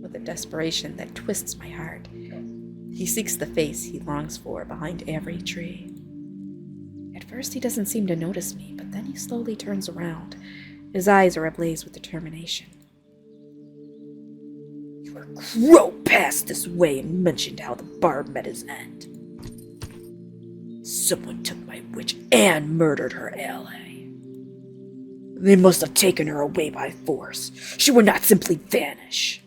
With a desperation that twists my heart, he seeks the face he longs for behind every tree. At first, he doesn't seem to notice me, but then he slowly turns around. His eyes are ablaze with determination. Crow passed this way and mentioned how the barb met his end. Someone took my witch and murdered her ally. They must have taken her away by force. She would not simply vanish.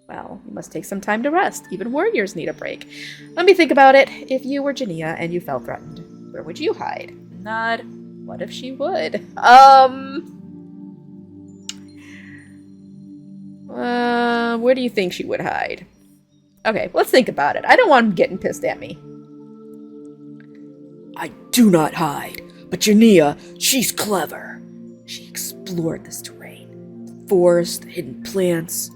Well, you must take some time to rest. Even warriors need a break. Let me think about it. If you were Jania and you felt threatened, where would you hide? Nod. What if she would? Where do you think she would hide? Okay, let's think about it. I don't want him getting pissed at me. I do not hide, but Jania, she's clever. She explored this terrain, the forest, the hidden plants,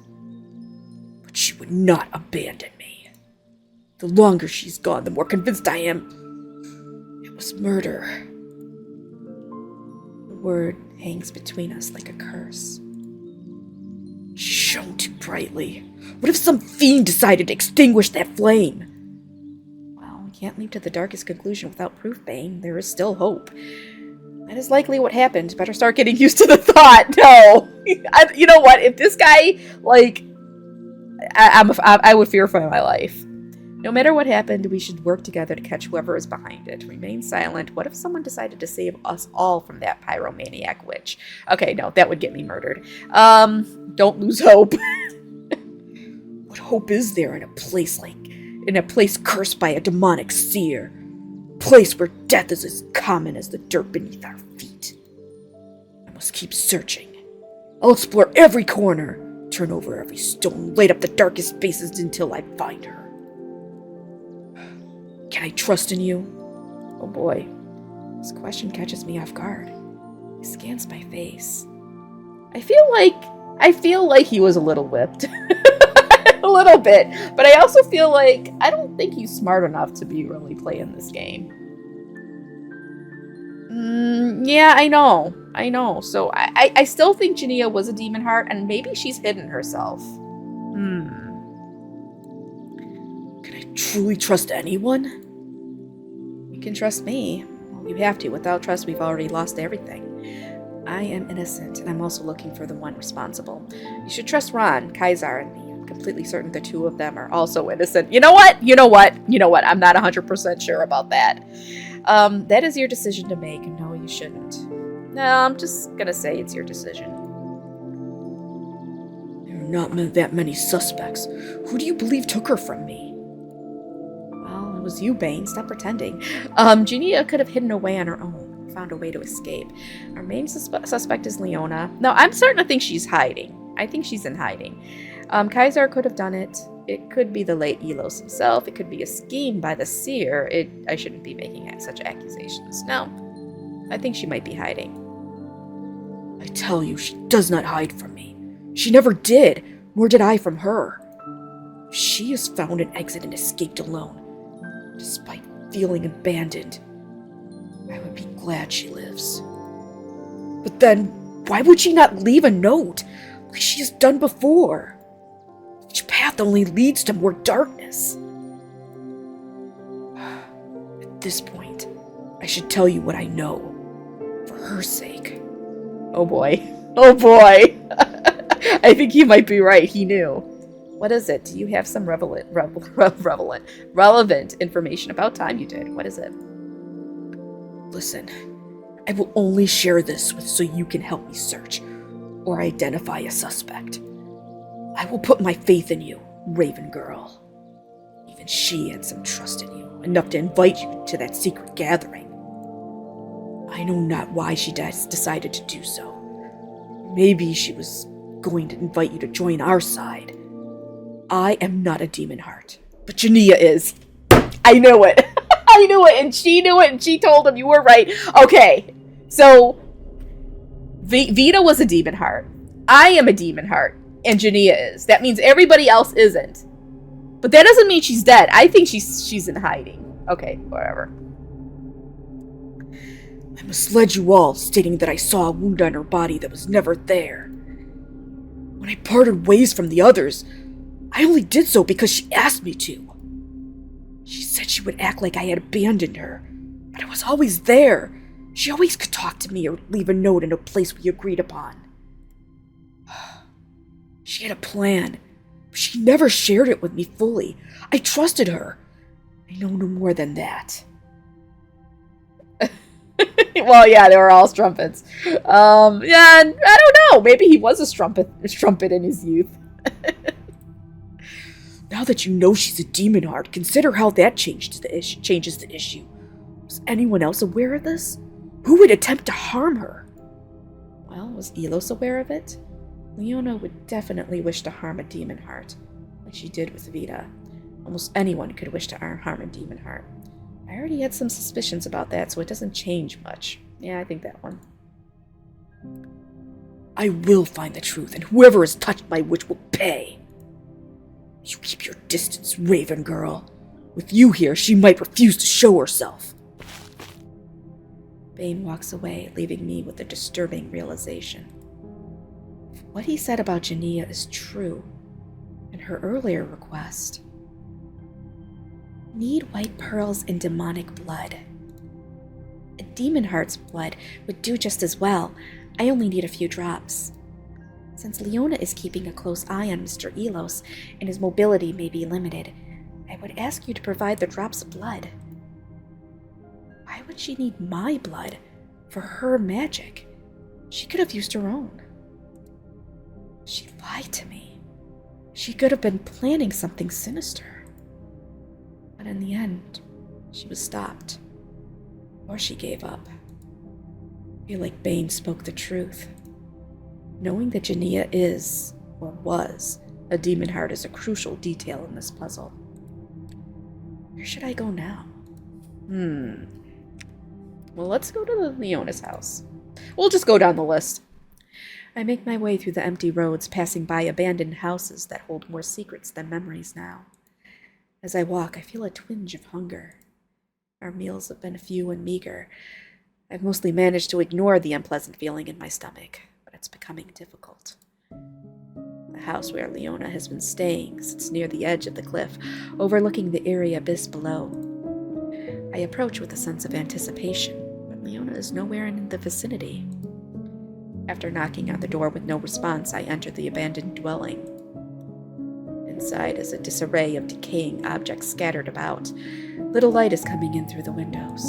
but she would not abandon me. The longer she's gone, the more convinced I am it was murder. The word hangs between us like a curse. She shone too brightly. What if some fiend decided to extinguish that flame? Well, we can't leap to the darkest conclusion without proof, Bane. There is still hope. That is likely what happened. Better start getting used to the thought. No. You know what? If this guy, like, I would fear for my life. No matter what happened, we should work together to catch whoever is behind it. Remain silent. What if someone decided to save us all from that pyromaniac witch? Okay, no, that would get me murdered. Don't lose hope. What hope is there in a place cursed by a demonic seer? A place where death is as common as the dirt beneath our feet. I must keep searching. I'll explore every corner, turn over every stone, light up the darkest spaces until I find her. Can I trust in you? Oh boy. This question catches me off guard. He scans my face. I feel like he was a little whipped. A little bit. But I also feel like I don't think he's smart enough to be really playing this game. Yeah, I know. So I still think Jania was a Demonheart, and maybe she's hidden herself. Can I truly trust anyone? You can trust me. Well, you have to. Without trust, we've already lost everything. I am innocent, and I'm also looking for the one responsible. You should trust Ron, Kaisar, and me. I'm completely certain the two of them are also innocent. You know what? I'm not 100% sure about that. That is your decision to make. No, you shouldn't. No, I'm just gonna say it's your decision. There are not that many suspects. Who do you believe took her from me? Well, it was you, Bane. Stop pretending. Jania could have hidden away on her own, found a way to escape. Our main suspect is Leona. No, I'm starting to think she's hiding. I think she's in hiding. Kaisar could have done it. It could be the late Elos himself. It could be a scheme by the seer. I shouldn't be making such accusations. No, I think she might be hiding. I tell you, she does not hide from me. She never did, nor did I from her. She has found an exit and escaped alone. Despite feeling abandoned, I would be glad she lives. But then, why would she not leave a note, like she has done before? Each path only leads to more darkness. At this point, I should tell you what I know, for her sake. Oh boy. Oh boy. I think he might be right. He knew. What is it? Do you have some relevant information about time you did? What is it? Listen, I will only share this so you can help me search or identify a suspect. I will put my faith in you, Raven Girl. Even she had some trust in you, enough to invite you to that secret gathering. I know not why she decided to do so. Maybe she was going to invite you to join our side. I am not a Demonheart, but Jania is. I knew it. I knew it, and she knew it, and she told him you were right. Okay, so Vita was a Demonheart. I am a Demonheart, and Jania is. That means everybody else isn't. But that doesn't mean she's dead. I think she's in hiding. Okay, whatever. I misled you all, stating that I saw a wound on her body that was never there. When I parted ways from the others, I only did so because she asked me to. She said she would act like I had abandoned her, but I was always there. She always could talk to me or leave a note in a place we agreed upon. She had a plan, but she never shared it with me fully. I trusted her. I know no more than that. Well, yeah, they were all strumpets. Yeah, I don't know. Maybe he was a strumpet in his youth. Now that you know she's a Demonheart, consider how that changes the issue. Was anyone else aware of this? Who would attempt to harm her? Well, was Elos aware of it? Leona would definitely wish to harm a Demonheart, like she did with Vita. Almost anyone could wish to harm a Demonheart. I already had some suspicions about that, so it doesn't change much. Yeah, I think that one. I will find the truth, and whoever is touched by witch will pay. You keep your distance, Raven Girl. With you here, she might refuse to show herself. Bane walks away, leaving me with a disturbing realization. If what he said about Jania is true, and her earlier request, need white pearls and demonic blood. A Demonheart's blood would do just as well. I only need a few drops. Since Leona is keeping a close eye on Mr. Elos, and his mobility may be limited, I would ask you to provide the drops of blood. Why would she need my blood for her magic? She could have used her own. She lied to me. She could have been planning something sinister. But in the end, she was stopped. Or she gave up. I feel like Bane spoke the truth. Knowing that Jania is, or was, a Demonheart is a crucial detail in this puzzle. Where should I go now? Well, let's go to the Leona's house. We'll just go down the list. I make my way through the empty roads, passing by abandoned houses that hold more secrets than memories now. As I walk, I feel a twinge of hunger. Our meals have been few and meager. I've mostly managed to ignore the unpleasant feeling in my stomach, but it's becoming difficult. The house where Leona has been staying sits near the edge of the cliff, overlooking the eerie abyss below. I approach with a sense of anticipation, but Leona is nowhere in the vicinity. After knocking on the door with no response, I enter the abandoned dwelling. Inside is a disarray of decaying objects scattered about. Little light is coming in through the windows.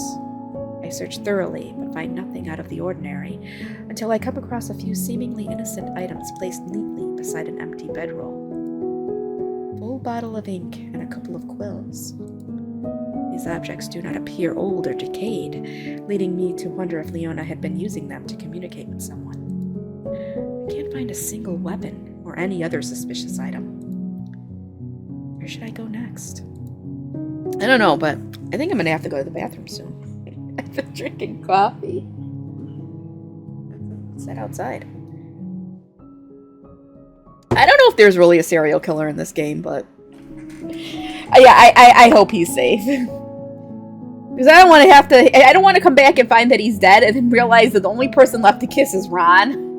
I search thoroughly, but find nothing out of the ordinary, until I come across a few seemingly innocent items placed neatly beside an empty bedroll. A full bottle of ink and a couple of quills. These objects do not appear old or decayed, leading me to wonder if Leona had been using them to communicate with someone. I can't find a single weapon or any other suspicious item. Where should I go next? I don't know, but I think I'm gonna have to go to the bathroom soon. I've been drinking coffee. Sit outside. I don't know if there's really a serial killer in this game, but yeah, I hope he's safe. Because I don't want to have to. I don't want to come back and find that he's dead, and then realize that the only person left to kiss is Ron.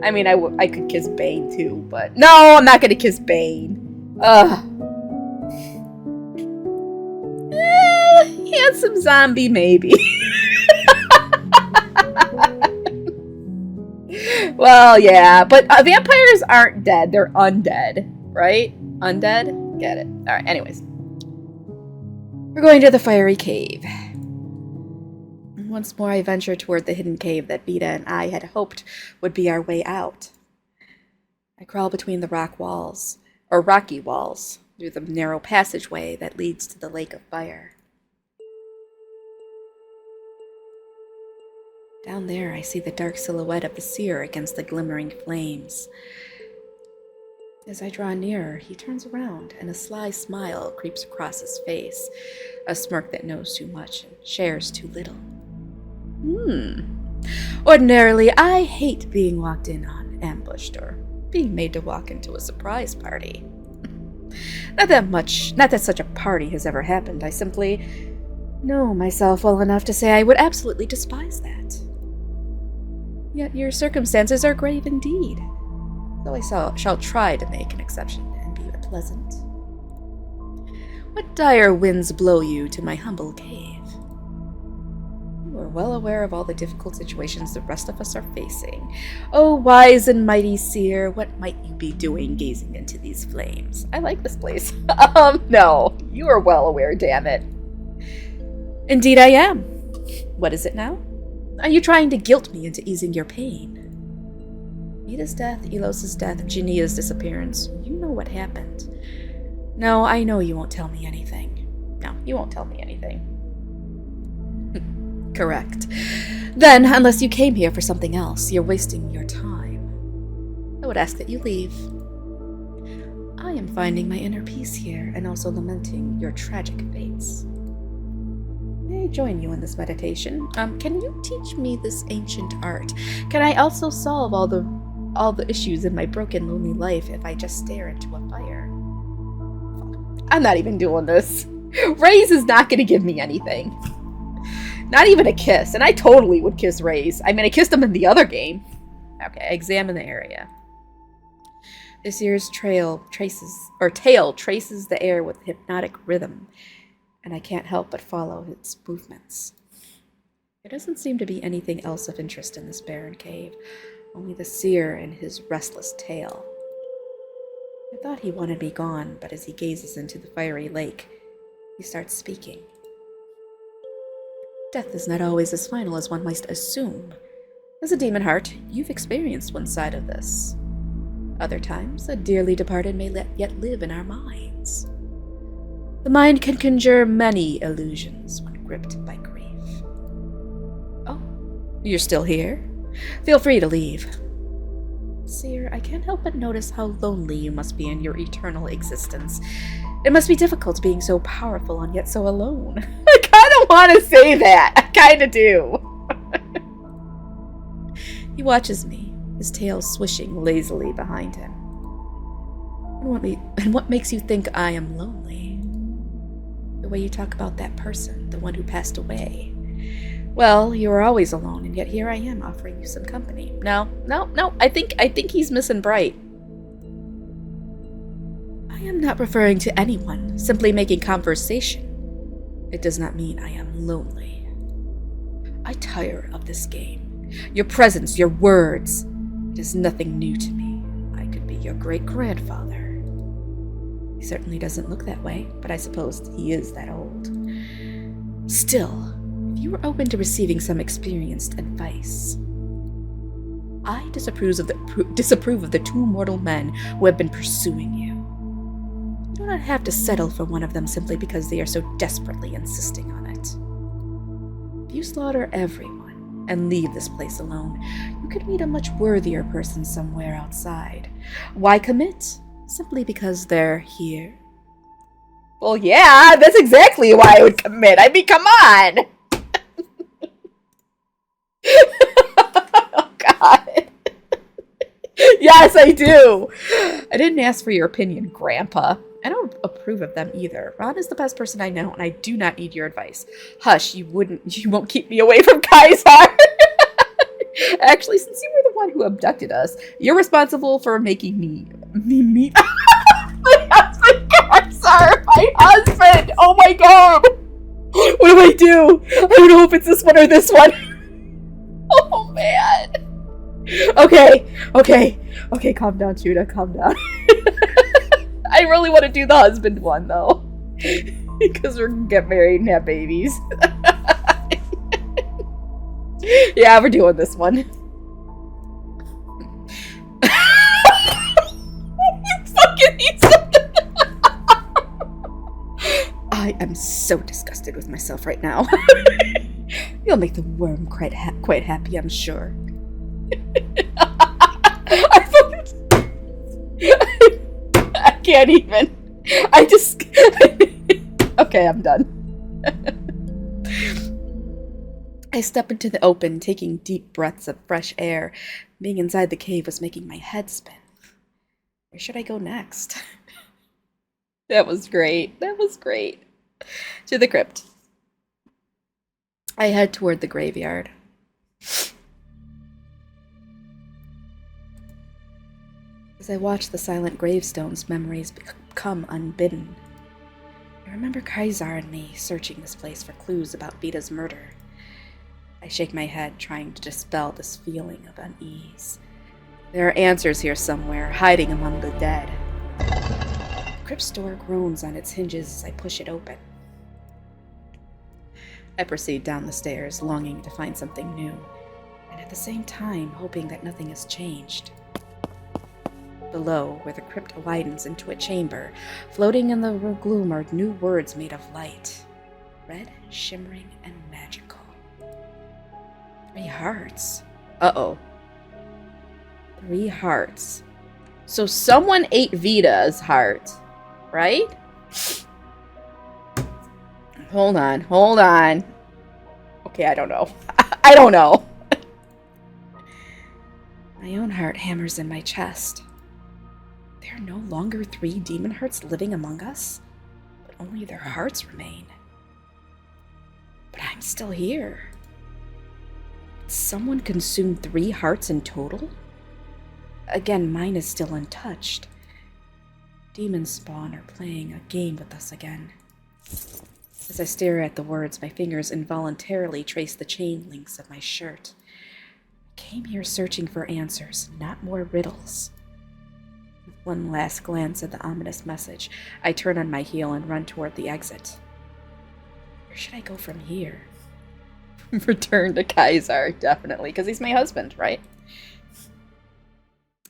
I mean, I could kiss Bane too, but no, I'm not gonna kiss Bane. Handsome zombie, maybe. Well, yeah, but vampires aren't dead. They're undead, right? Undead? Get it. Alright, anyways. We're going to the fiery cave. Once more I venture toward the hidden cave that Vita and I had hoped would be our way out. I crawl between the rocky walls, through the narrow passageway that leads to the lake of fire. Down there, I see the dark silhouette of the seer against the glimmering flames. As I draw nearer, he turns around, and a sly smile creeps across his face, a smirk that knows too much and shares too little. Ordinarily, I hate being walked in on, ambushed, or being made to walk into a surprise party. Not that such a party has ever happened. I simply know myself well enough to say I would absolutely despise that. Yet your circumstances are grave indeed, though I shall try to make an exception and be pleasant. What dire winds blow you to my humble cave? You are well aware of all the difficult situations the rest of us are facing. Oh, wise and mighty seer, what might you be doing gazing into these flames? I like this place. No, you are well aware, damn it. Indeed I am. What is it now? Are you trying to guilt me into easing your pain? Vita's death, Elos's death, Jania's disappearance. You know what happened. No, I know you won't tell me anything. No, you won't tell me anything. Correct. Then, unless you came here for something else, you're wasting your time. I would ask that you leave. I am finding my inner peace here, and also lamenting your tragic fates. May I join you in this meditation? Can you teach me this ancient art? Can I also solve all the issues in my broken, lonely life if I just stare into a fire? I'm not even doing this. Raze is not going to give me anything. Not even a kiss, and I totally would kiss Raze. I mean, I kissed him in the other game. Okay, examine the area. This year's tail traces the air with hypnotic rhythm, and I can't help but follow its movements. There doesn't seem to be anything else of interest in this barren cave, only the seer and his restless tail. I thought he wanted me gone, but as he gazes into the fiery lake, he starts speaking. Death is not always as final as one might assume. As a Demonheart, you've experienced one side of this. Other times, a dearly departed may yet live in our minds. The mind can conjure many illusions when gripped by grief. Oh, you're still here? Feel free to leave. Seer, I can't help but notice how lonely you must be in your eternal existence. It must be difficult being so powerful and yet so alone. I kind of want to say that. I kind of do. He watches me, his tail swishing lazily behind him. And what makes you think I am lonely? The way you talk about that person, the one who passed away. Well, you were always alone, and yet here I am offering you some company. No. I think he's missing Bright. I am not referring to anyone, simply making conversation. It does not mean I am lonely. I tire of this game. Your presence, your words. It is nothing new to me. I could be your great-grandfather. He certainly doesn't look that way, but I suppose he is that old. Still, if you were open to receiving some experienced advice. I disapprove of the two mortal men who have been pursuing you. You do not have to settle for one of them simply because they are so desperately insisting on it. If you slaughter everyone and leave this place alone, you could meet a much worthier person somewhere outside. Why commit? Simply because they're here? Well, yeah, that's exactly why I would commit. I mean, come on! Oh, God. Yes, I do. I didn't ask for your opinion, Grandpa. I don't approve of them either. Ron is the best person I know, and I do not need your advice. Hush, you won't keep me away from Kaisar. Actually, since you were the one who abducted us, you're responsible for making me meet my husband, Kaisar! My husband! Oh my God! What do I do? I don't know if it's this one or this one. Oh, man. Okay, calm down, Chudah, calm down. I really want to do the husband one, though. Because we're gonna get married and have babies. Yeah, we're doing this one. You fucking need something. I am so disgusted with myself right now. You'll make the worm quite happy, I'm sure. I can't even. Okay, I'm done. I step into the open, taking deep breaths of fresh air. Being inside the cave was making my head spin. Where should I go next? That was great. To the crypt. I head toward the graveyard. As I watch the silent gravestones, memories come unbidden. I remember Kaisar and me searching this place for clues about Vita's murder. I shake my head, trying to dispel this feeling of unease. There are answers here somewhere, hiding among the dead. The crypt's door groans on its hinges as I push it open. I proceed down the stairs, longing to find something new, and at the same time hoping that nothing has changed. Below, where the crypt widens into a chamber, floating in the gloom are new words made of light, red, shimmering, and magical. 3 hearts. Uh-oh. 3 hearts. So someone ate Vita's heart, right? Hold on. Okay, I don't know. I don't know. My own heart hammers in my chest. There are no longer 3 demon hearts living among us, but only their hearts remain. But I'm still here. Did someone consume 3 hearts in total? Again, mine is still untouched. Demon spawn are playing a game with us again. As I stare at the words, my fingers involuntarily trace the chain links of my shirt. I came here searching for answers, not more riddles. With one last glance at the ominous message, I turn on my heel and run toward the exit. Where should I go from here? Return to Kaisar, definitely, because he's my husband, right?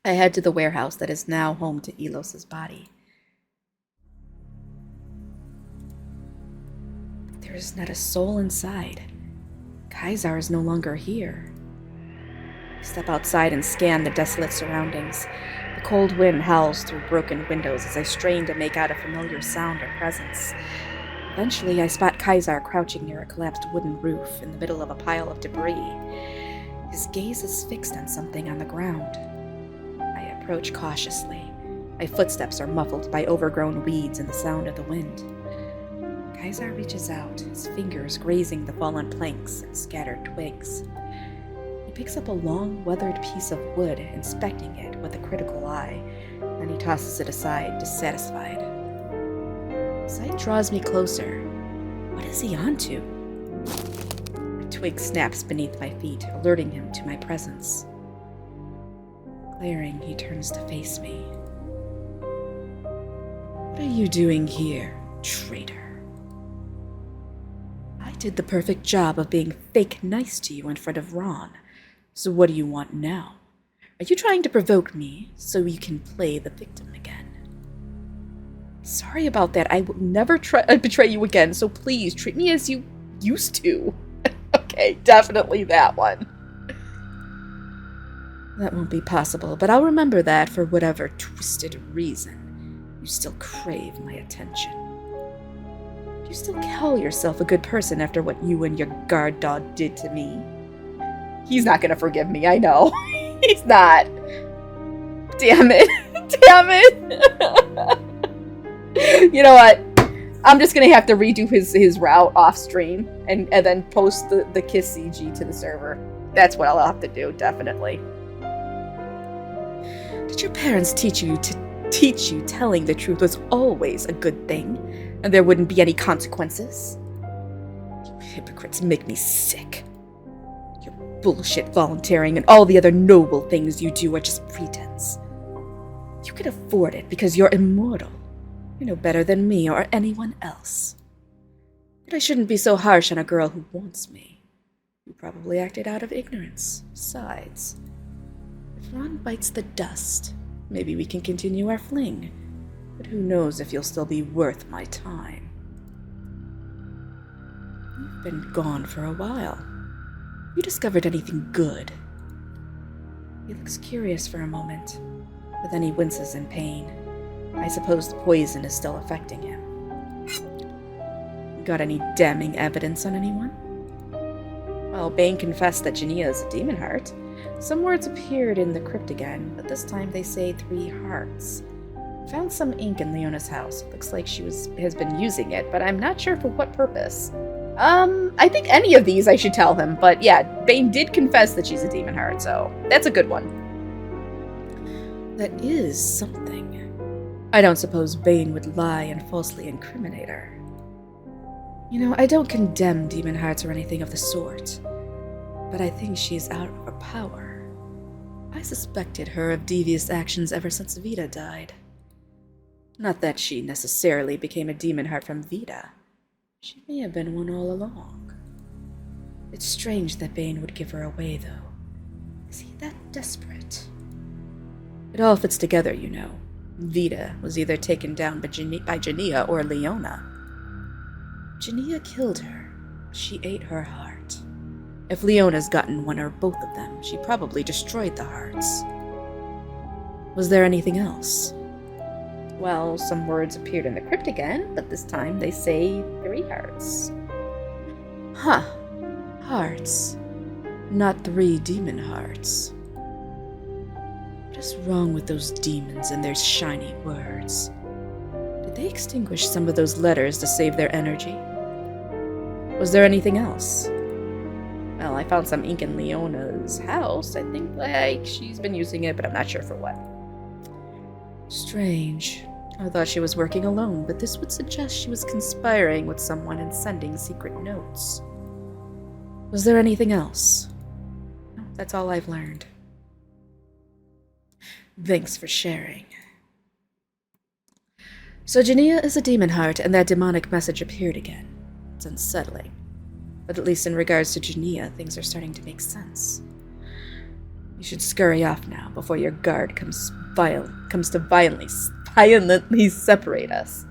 I head to the warehouse that is now home to Elos's body. There is not a soul inside. Kaisar is no longer here. I step outside and scan the desolate surroundings. The cold wind howls through broken windows as I strain to make out a familiar sound or presence. Eventually, I spot Kaisar crouching near a collapsed wooden roof in the middle of a pile of debris. His gaze is fixed on something on the ground. I approach cautiously. My footsteps are muffled by overgrown weeds and the sound of the wind. Kaisar reaches out, his fingers grazing the fallen planks and scattered twigs. He picks up a long, weathered piece of wood, inspecting it with a critical eye, then he tosses it aside, dissatisfied. Sight draws me closer. What is he onto? A twig snaps beneath my feet, alerting him to my presence. Glaring, he turns to face me. What are you doing here, traitor? I did the perfect job of being fake nice to you in front of Ron. So what do you want now? Are you trying to provoke me so you can play the victim again? Sorry about that. I will never betray you again, so please treat me as you used to. Okay, definitely that one. That won't be possible, but I'll remember that for whatever twisted reason. You still crave my attention. You still call yourself a good person after what you and your guard dog did to me. He's not gonna forgive me, I know. He's not. Damn it. Damn it. You know what? I'm just gonna have to redo his route off stream and then post the kiss CG to the server. That's what I'll have to do, definitely. Did your parents teach you telling the truth was always a good thing, and there wouldn't be any consequences? You hypocrites make me sick. Your bullshit volunteering and all the other noble things you do are just pretense. You can afford it because you're immortal. You're no better than me or anyone else. But I shouldn't be so harsh on a girl who wants me. You probably acted out of ignorance. Besides, if Ron bites the dust, maybe we can continue our fling. But who knows if you'll still be worth my time. You've been gone for a while. You discovered anything good? He looks curious for a moment, but then he winces in pain. I suppose the poison is still affecting him. Got any damning evidence on anyone? Well, Bane confessed that Jania is a Demonheart. Some words appeared in the crypt again, but this time they say 3 hearts. Found some ink in Leona's house. Looks like she has been using it, but I'm not sure for what purpose. I think any of these I should tell him, but yeah, Bane did confess that she's a Demonheart, so that's a good one. That is something. I don't suppose Bane would lie and falsely incriminate her. You know, I don't condemn Demonhearts or anything of the sort, but I think she's out of her power. I suspected her of devious actions ever since Vita died. Not that she necessarily became a Demonheart from Vita. She may have been one all along. It's strange that Bane would give her away, though. Is he that desperate? It all fits together, you know. Vita was either taken down by Jania or Leona. Jania killed her. She ate her heart. If Leona's gotten one or both of them, she probably destroyed the hearts. Was there anything else? Well, some words appeared in the crypt again, but this time they say 3 hearts. Huh. Hearts. Not 3 demon hearts. What is wrong with those demons and their shiny words? Did they extinguish some of those letters to save their energy? Was there anything else? Well, I found some ink in Leona's house. I think, she's been using it, but I'm not sure for what. Strange. I thought she was working alone, but this would suggest she was conspiring with someone and sending secret notes. Was there anything else? No, that's all I've learned. Thanks for sharing. So Jania is a Demonheart, and that demonic message appeared again. It's unsettling. But at least in regards to Jania, things are starting to make sense. You should scurry off now before your guard comes to violently separate us.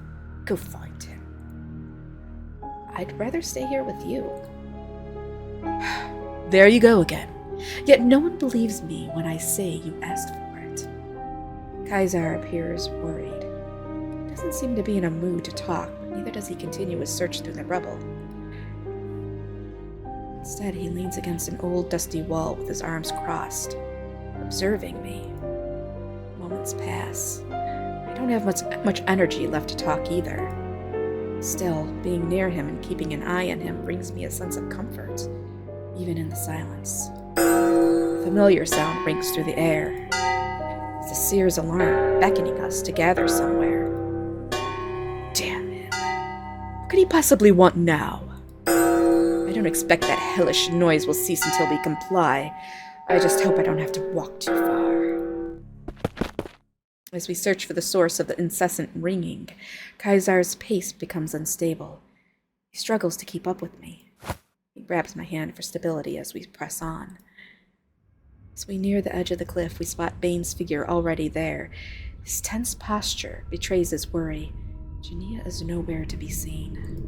Go find him. I'd rather stay here with you. There you go again. Yet no one believes me when I say you asked for it. Kaisar appears worried. He doesn't seem to be in a mood to talk, but neither does he continue his search through the rubble. Instead, he leans against an old dusty wall with his arms crossed, observing me. Moments pass. I don't have much energy left to talk either. Still, being near him and keeping an eye on him brings me a sense of comfort, even in the silence. A familiar sound rings through the air. It's the seer's alarm, beckoning us to gather somewhere. Damn him. What could he possibly want now? I don't expect that hellish noise will cease until we comply. I just hope I don't have to walk too far. As we search for the source of the incessant ringing, Kaisar's pace becomes unstable. He struggles to keep up with me. He grabs my hand for stability as we press on. As we near the edge of the cliff, we spot Bane's figure already there. His tense posture betrays his worry. Jania is nowhere to be seen.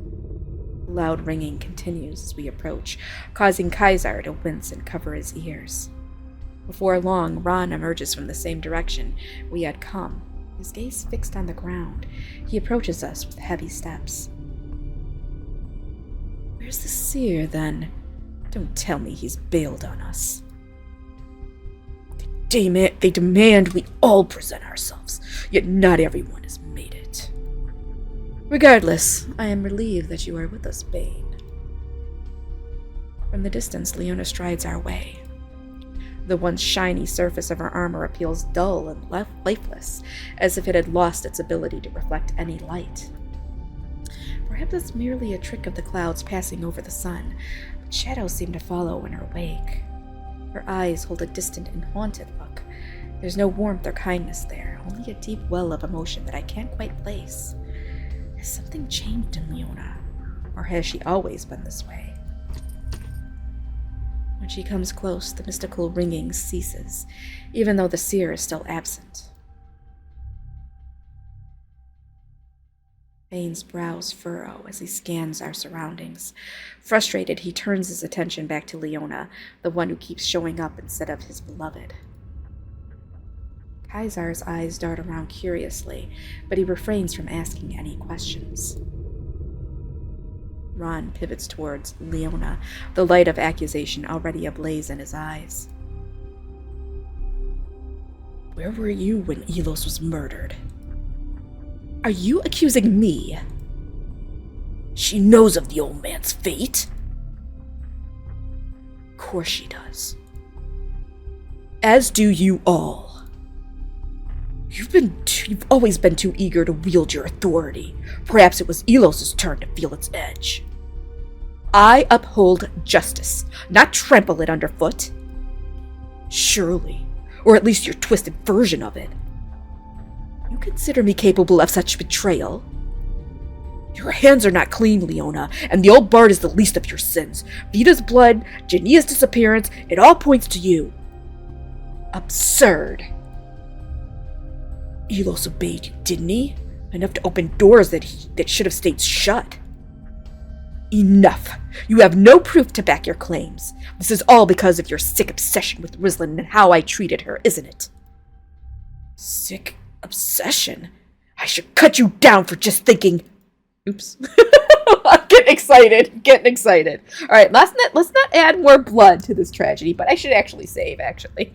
Loud ringing continues as we approach, causing Kaisar to wince and cover his ears. Before long, Ron emerges from the same direction we had come, his gaze fixed on the ground. He approaches us with heavy steps. Where's the seer, then? Don't tell me he's bailed on us. They demand we all present ourselves, yet not everyone has made it. Regardless, I am relieved that you are with us, Bane. From the distance, Leona strides our way. The once shiny surface of her armor appears dull and lifeless, as if it had lost its ability to reflect any light. Perhaps it's merely a trick of the clouds passing over the sun, but shadows seem to follow in her wake. Her eyes hold a distant and haunted look. There's no warmth or kindness there, only a deep well of emotion that I can't quite place. Has something changed in Leona? Or has she always been this way? When she comes close, the mystical ringing ceases, even though the seer is still absent. Bane's brows furrow as he scans our surroundings. Frustrated, he turns his attention back to Leona, the one who keeps showing up instead of his beloved. Kaisar's eyes dart around curiously, but he refrains from asking any questions. Ron pivots towards Leona, the light of accusation already ablaze in his eyes. Where were you when Elos was murdered? Are you accusing me? She knows of the old man's fate. Of course she does. As do you all. You've always been too eager to wield your authority. Perhaps it was Elos's turn to feel its edge. I uphold justice, not trample it underfoot. Surely, or at least your twisted version of it. You consider me capable of such betrayal? Your hands are not clean, Leona, and the old bard is the least of your sins. Vita's blood, Jania's disappearance, it all points to you. Absurd. Elos obeyed you, didn't he? Enough to open doors that should have stayed shut. Enough. You have no proof to back your claims. This is all because of your sick obsession with Rislin and how I treated her, isn't it? Sick obsession? I should cut you down for just thinking... Oops. I'm getting excited. All right, let's not add more blood to this tragedy, but I should actually save, actually.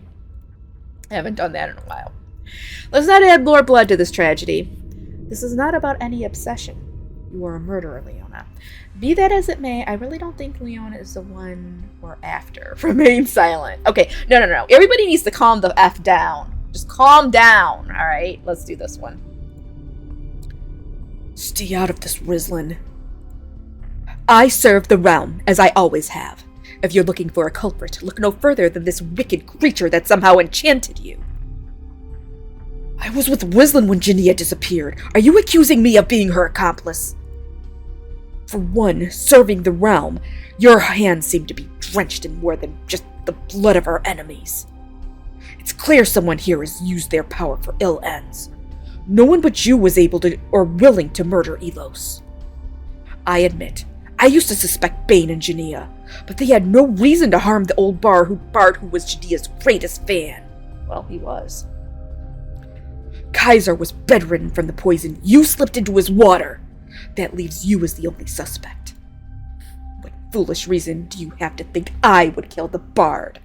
I haven't done that in a while. Let's not add more blood to this tragedy. This is not about any obsession. You are a murderer, Leona. Be that as it may, I really don't think Leona is the one we're after. Remain silent. Okay, no. Everybody needs to calm the F down. Just calm down, all right? Let's do this one. Stay out of this, Rislin. I serve the realm, as I always have. If you're looking for a culprit, look no further than this wicked creature that somehow enchanted you. I was with Rislin when Jania disappeared. Are you accusing me of being her accomplice? For one, serving the realm, your hands seem to be drenched in more than just the blood of our enemies. It's clear someone here has used their power for ill ends. No one but you was able to or willing to murder Elos. I admit, I used to suspect Bane and Jania, but they had no reason to harm the old bard who was Jania's greatest fan. Well, he was. Kaisar was bedridden from the poison. You slipped into his water. That leaves you as the only suspect. What foolish reason do you have to think I would kill the bard?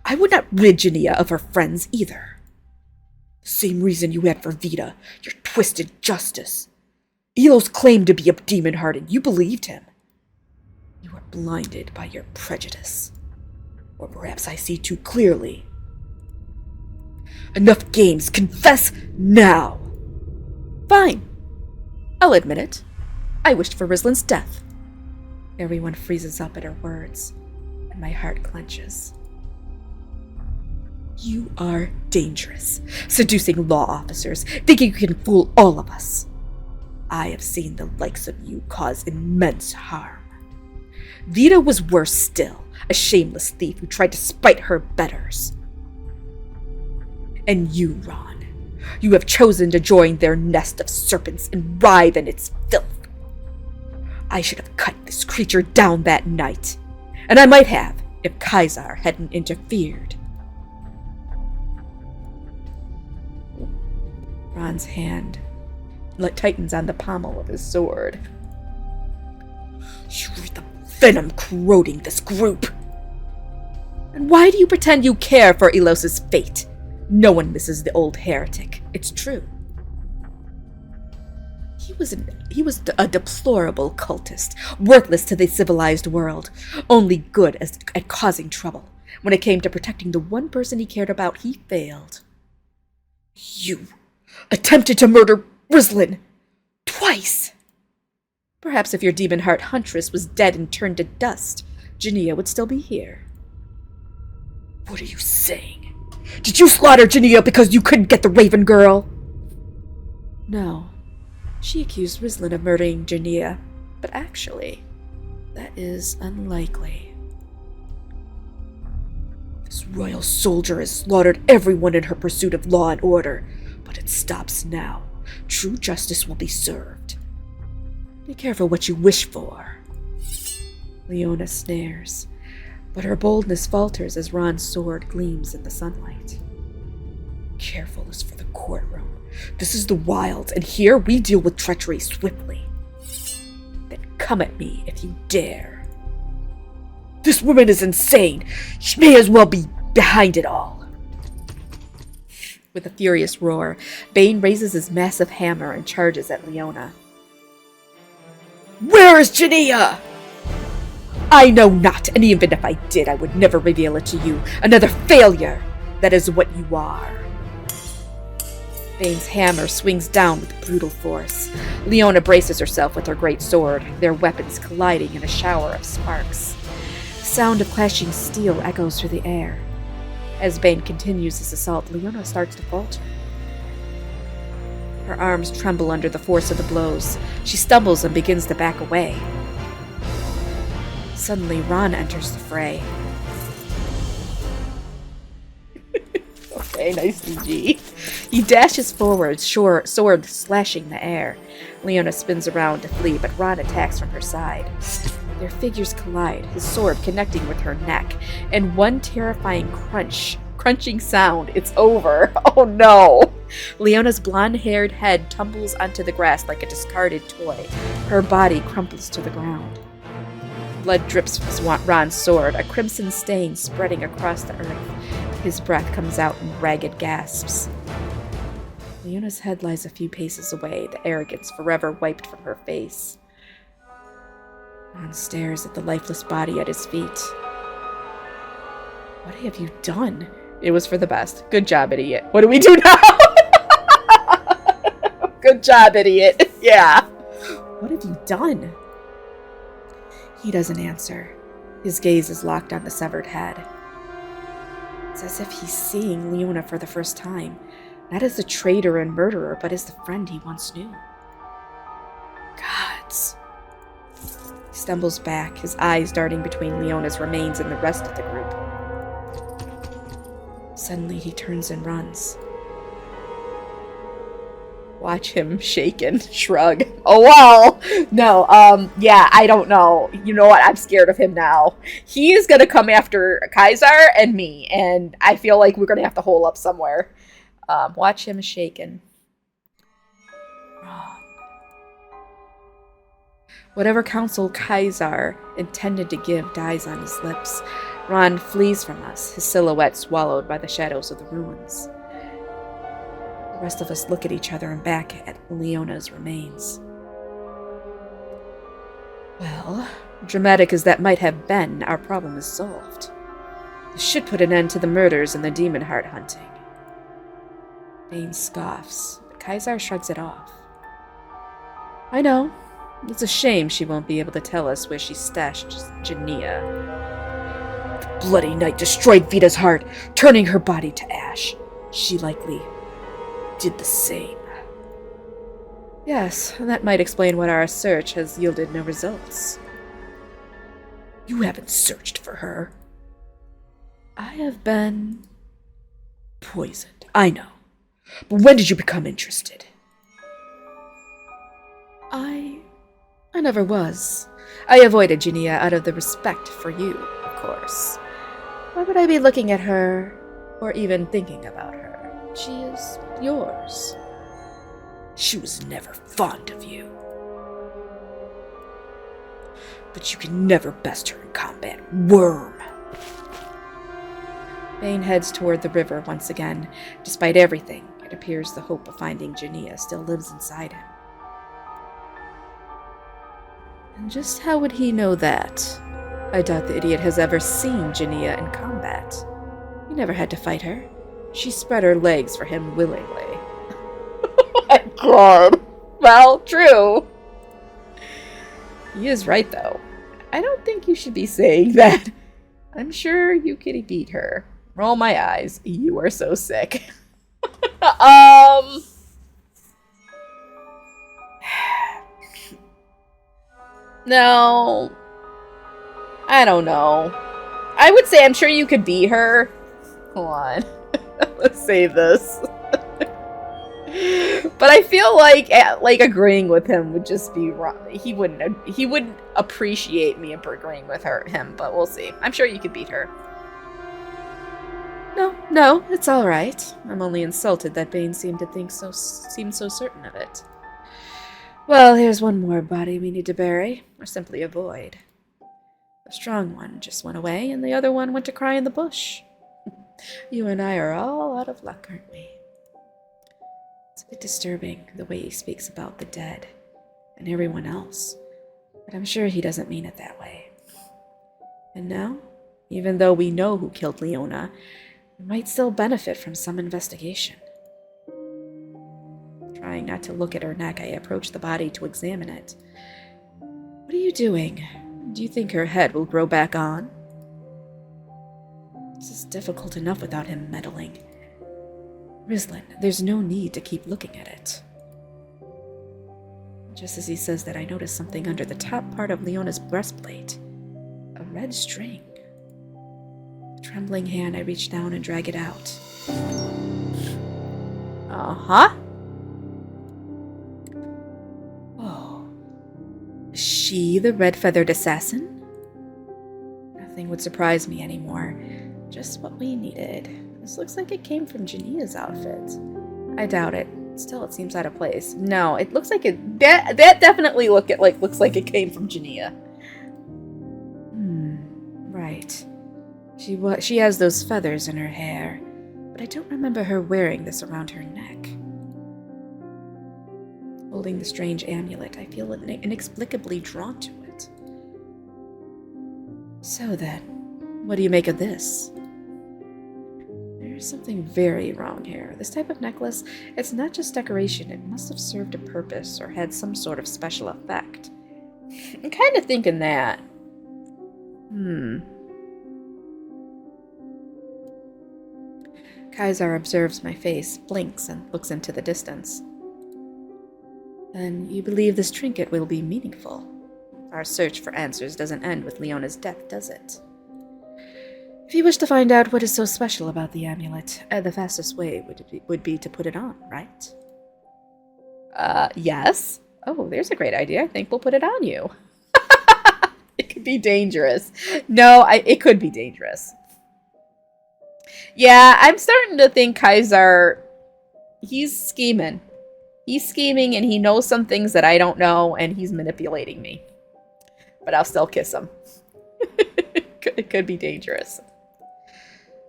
I would not rid Jania of her friends either. The same reason you had for Vita, your twisted justice. Elos claimed to be a Demonheart and you believed him. You are blinded by your prejudice. Or perhaps I see too clearly. Enough games. Confess now. Fine. I'll admit it. I wished for Rislin's death. Everyone freezes up at her words, and my heart clenches. You are dangerous, seducing law officers, thinking you can fool all of us. I have seen the likes of you cause immense harm. Vita was worse still, a shameless thief who tried to spite her betters. And you, Ron, you have chosen to join their nest of serpents and writhe in its filth. I should have cut this creature down that night, and I might have if Kaisar hadn't interfered. Ron's hand tightens on the pommel of his sword. You are the venom corroding this group. And why do you pretend you care for Elos's fate? No one misses the old heretic. It's true. He was a deplorable cultist, worthless to the civilized world, only good at causing trouble. When it came to protecting the one person he cared about, he failed. You attempted to murder Rislin twice. Perhaps if your Demonheart huntress was dead and turned to dust, Jania would still be here. What are you saying? Did you slaughter Jania because you couldn't get the Raven Girl? No. She accused Rislin of murdering Jania, but actually, that is unlikely. This royal soldier has slaughtered everyone in her pursuit of law and order, but it stops now. True justice will be served. Be careful what you wish for. Leona snares, but her boldness falters as Ron's sword gleams in the sunlight. Careful is for the courtroom. This is the wilds, and here we deal with treachery swiftly. Then come at me if you dare. This woman is insane. She may as well be behind it all. With a furious roar, Bane raises his massive hammer and charges at Leona. Where is Jania? I know not, and even if I did, I would never reveal it to you. Another failure. That is what you are. Bane's hammer swings down with brutal force. Leona braces herself with her great sword, their weapons colliding in a shower of sparks. The sound of clashing steel echoes through the air. As Bane continues his assault, Leona starts to falter. Her arms tremble under the force of the blows. She stumbles and begins to back away. Suddenly, Ron enters the fray. Okay, nice CG. He dashes forward, sword slashing the air. Leona spins around to flee, but Ron attacks from her side. Their figures collide, his sword connecting with her neck. And one terrifying crunching sound, it's over. Oh no! Leona's blonde-haired head tumbles onto the grass like a discarded toy. Her body crumples to the ground. Blood drips from Ron's sword, a crimson stain spreading across the earth. His breath comes out in ragged gasps. Leona's head lies a few paces away, the arrogance forever wiped from her face. Ron stares at the lifeless body at his feet. What have you done? It was for the best. Good job, idiot. What do we do now? Good job, idiot. Yeah. What have you done? He doesn't answer. His gaze is locked on the severed head. It's as if he's seeing Leona for the first time, not as the traitor and murderer, but as the friend he once knew. Gods. He stumbles back, his eyes darting between Leona's remains and the rest of the group. Suddenly he turns and runs. Watch him shake and shrug. Oh, well, no, yeah, I don't know. You know what? I'm scared of him now. He is gonna come after Kaisar and me, and I feel like we're gonna have to hole up somewhere. Watch him shaken. Whatever counsel Kaisar intended to give dies on his lips. Ron flees from us, his silhouette swallowed by the shadows of the ruins. The rest of us look at each other and back at Leona's remains. Well, dramatic as that might have been, our problem is solved. This should put an end to the murders and the Demonheart hunting. Bane scoffs, but Kaisar shrugs it off. I know. It's a shame she won't be able to tell us where she stashed Jania. The bloody night destroyed Vita's heart, turning her body to ash. She likely did the same. Yes, that might explain why our search has yielded no results. You haven't searched for her. I have been poisoned, I know. But when did you become interested? I never was. I avoided Jania out of the respect for you, of course. Why would I be looking at her, or even thinking about her? She is yours. She was never fond of you. But you can never best her in combat, worm. Bane heads toward the river once again. Despite everything, it appears the hope of finding Jania still lives inside him. And just how would he know that? I doubt the idiot has ever seen Jania in combat. He never had to fight her. She spread her legs for him willingly. Oh my god. Well, true. He is right, though. I don't think you should be saying that. I'm sure you could beat her. Roll my eyes. You are so sick. No. I don't know. I would say I'm sure you could beat her. Hold on. Let's save this. But I feel like agreeing with him would just be wrong. He wouldn't appreciate me agreeing with him, but we'll see. I'm sure you could beat her. No, it's all right. I'm only insulted that Bane seemed so certain of it. Well, here's one more body we need to bury, or simply avoid. The strong one just went away, and the other one went to cry in the bush. You and I are all out of luck, aren't we? It's a bit disturbing, the way he speaks about the dead, and everyone else, but I'm sure he doesn't mean it that way. And now, even though we know who killed Leona, we might still benefit from some investigation. Trying not to look at her neck, I approach the body to examine it. What are you doing? Do you think her head will grow back on? This is difficult enough without him meddling. Rislin, there's no need to keep looking at it. Just as he says that, I notice something under the top part of Leona's breastplate. A red string. With a trembling hand, I reach down and drag it out. Uh-huh. Oh. Is she the red-feathered assassin? Nothing would surprise me anymore. Just what we needed. This looks like it came from Jania's outfit. I doubt it. Still, it seems out of place. No, it looks like it... That definitely looks like it came from Jania. Right. She has those feathers in her hair, but I don't remember her wearing this around her neck. Holding the strange amulet, I feel inexplicably drawn to it. So then, what do you make of this? There's something very wrong here. This type of necklace, it's not just decoration, it must have served a purpose or had some sort of special effect. I'm kind of thinking that. Kaisar observes my face, blinks, and looks into the distance. Then you believe this trinket will be meaningful? Our search for answers doesn't end with Leona's death, does it? If you wish to find out what is so special about the amulet, the fastest way would be to put it on, right? Yes. Oh, there's a great idea. I think we'll put it on you. It could be dangerous. No, it could be dangerous. Yeah, I'm starting to think Kaisar, he's scheming. He's scheming and he knows some things that I don't know and he's manipulating me. But I'll still kiss him. It could be dangerous.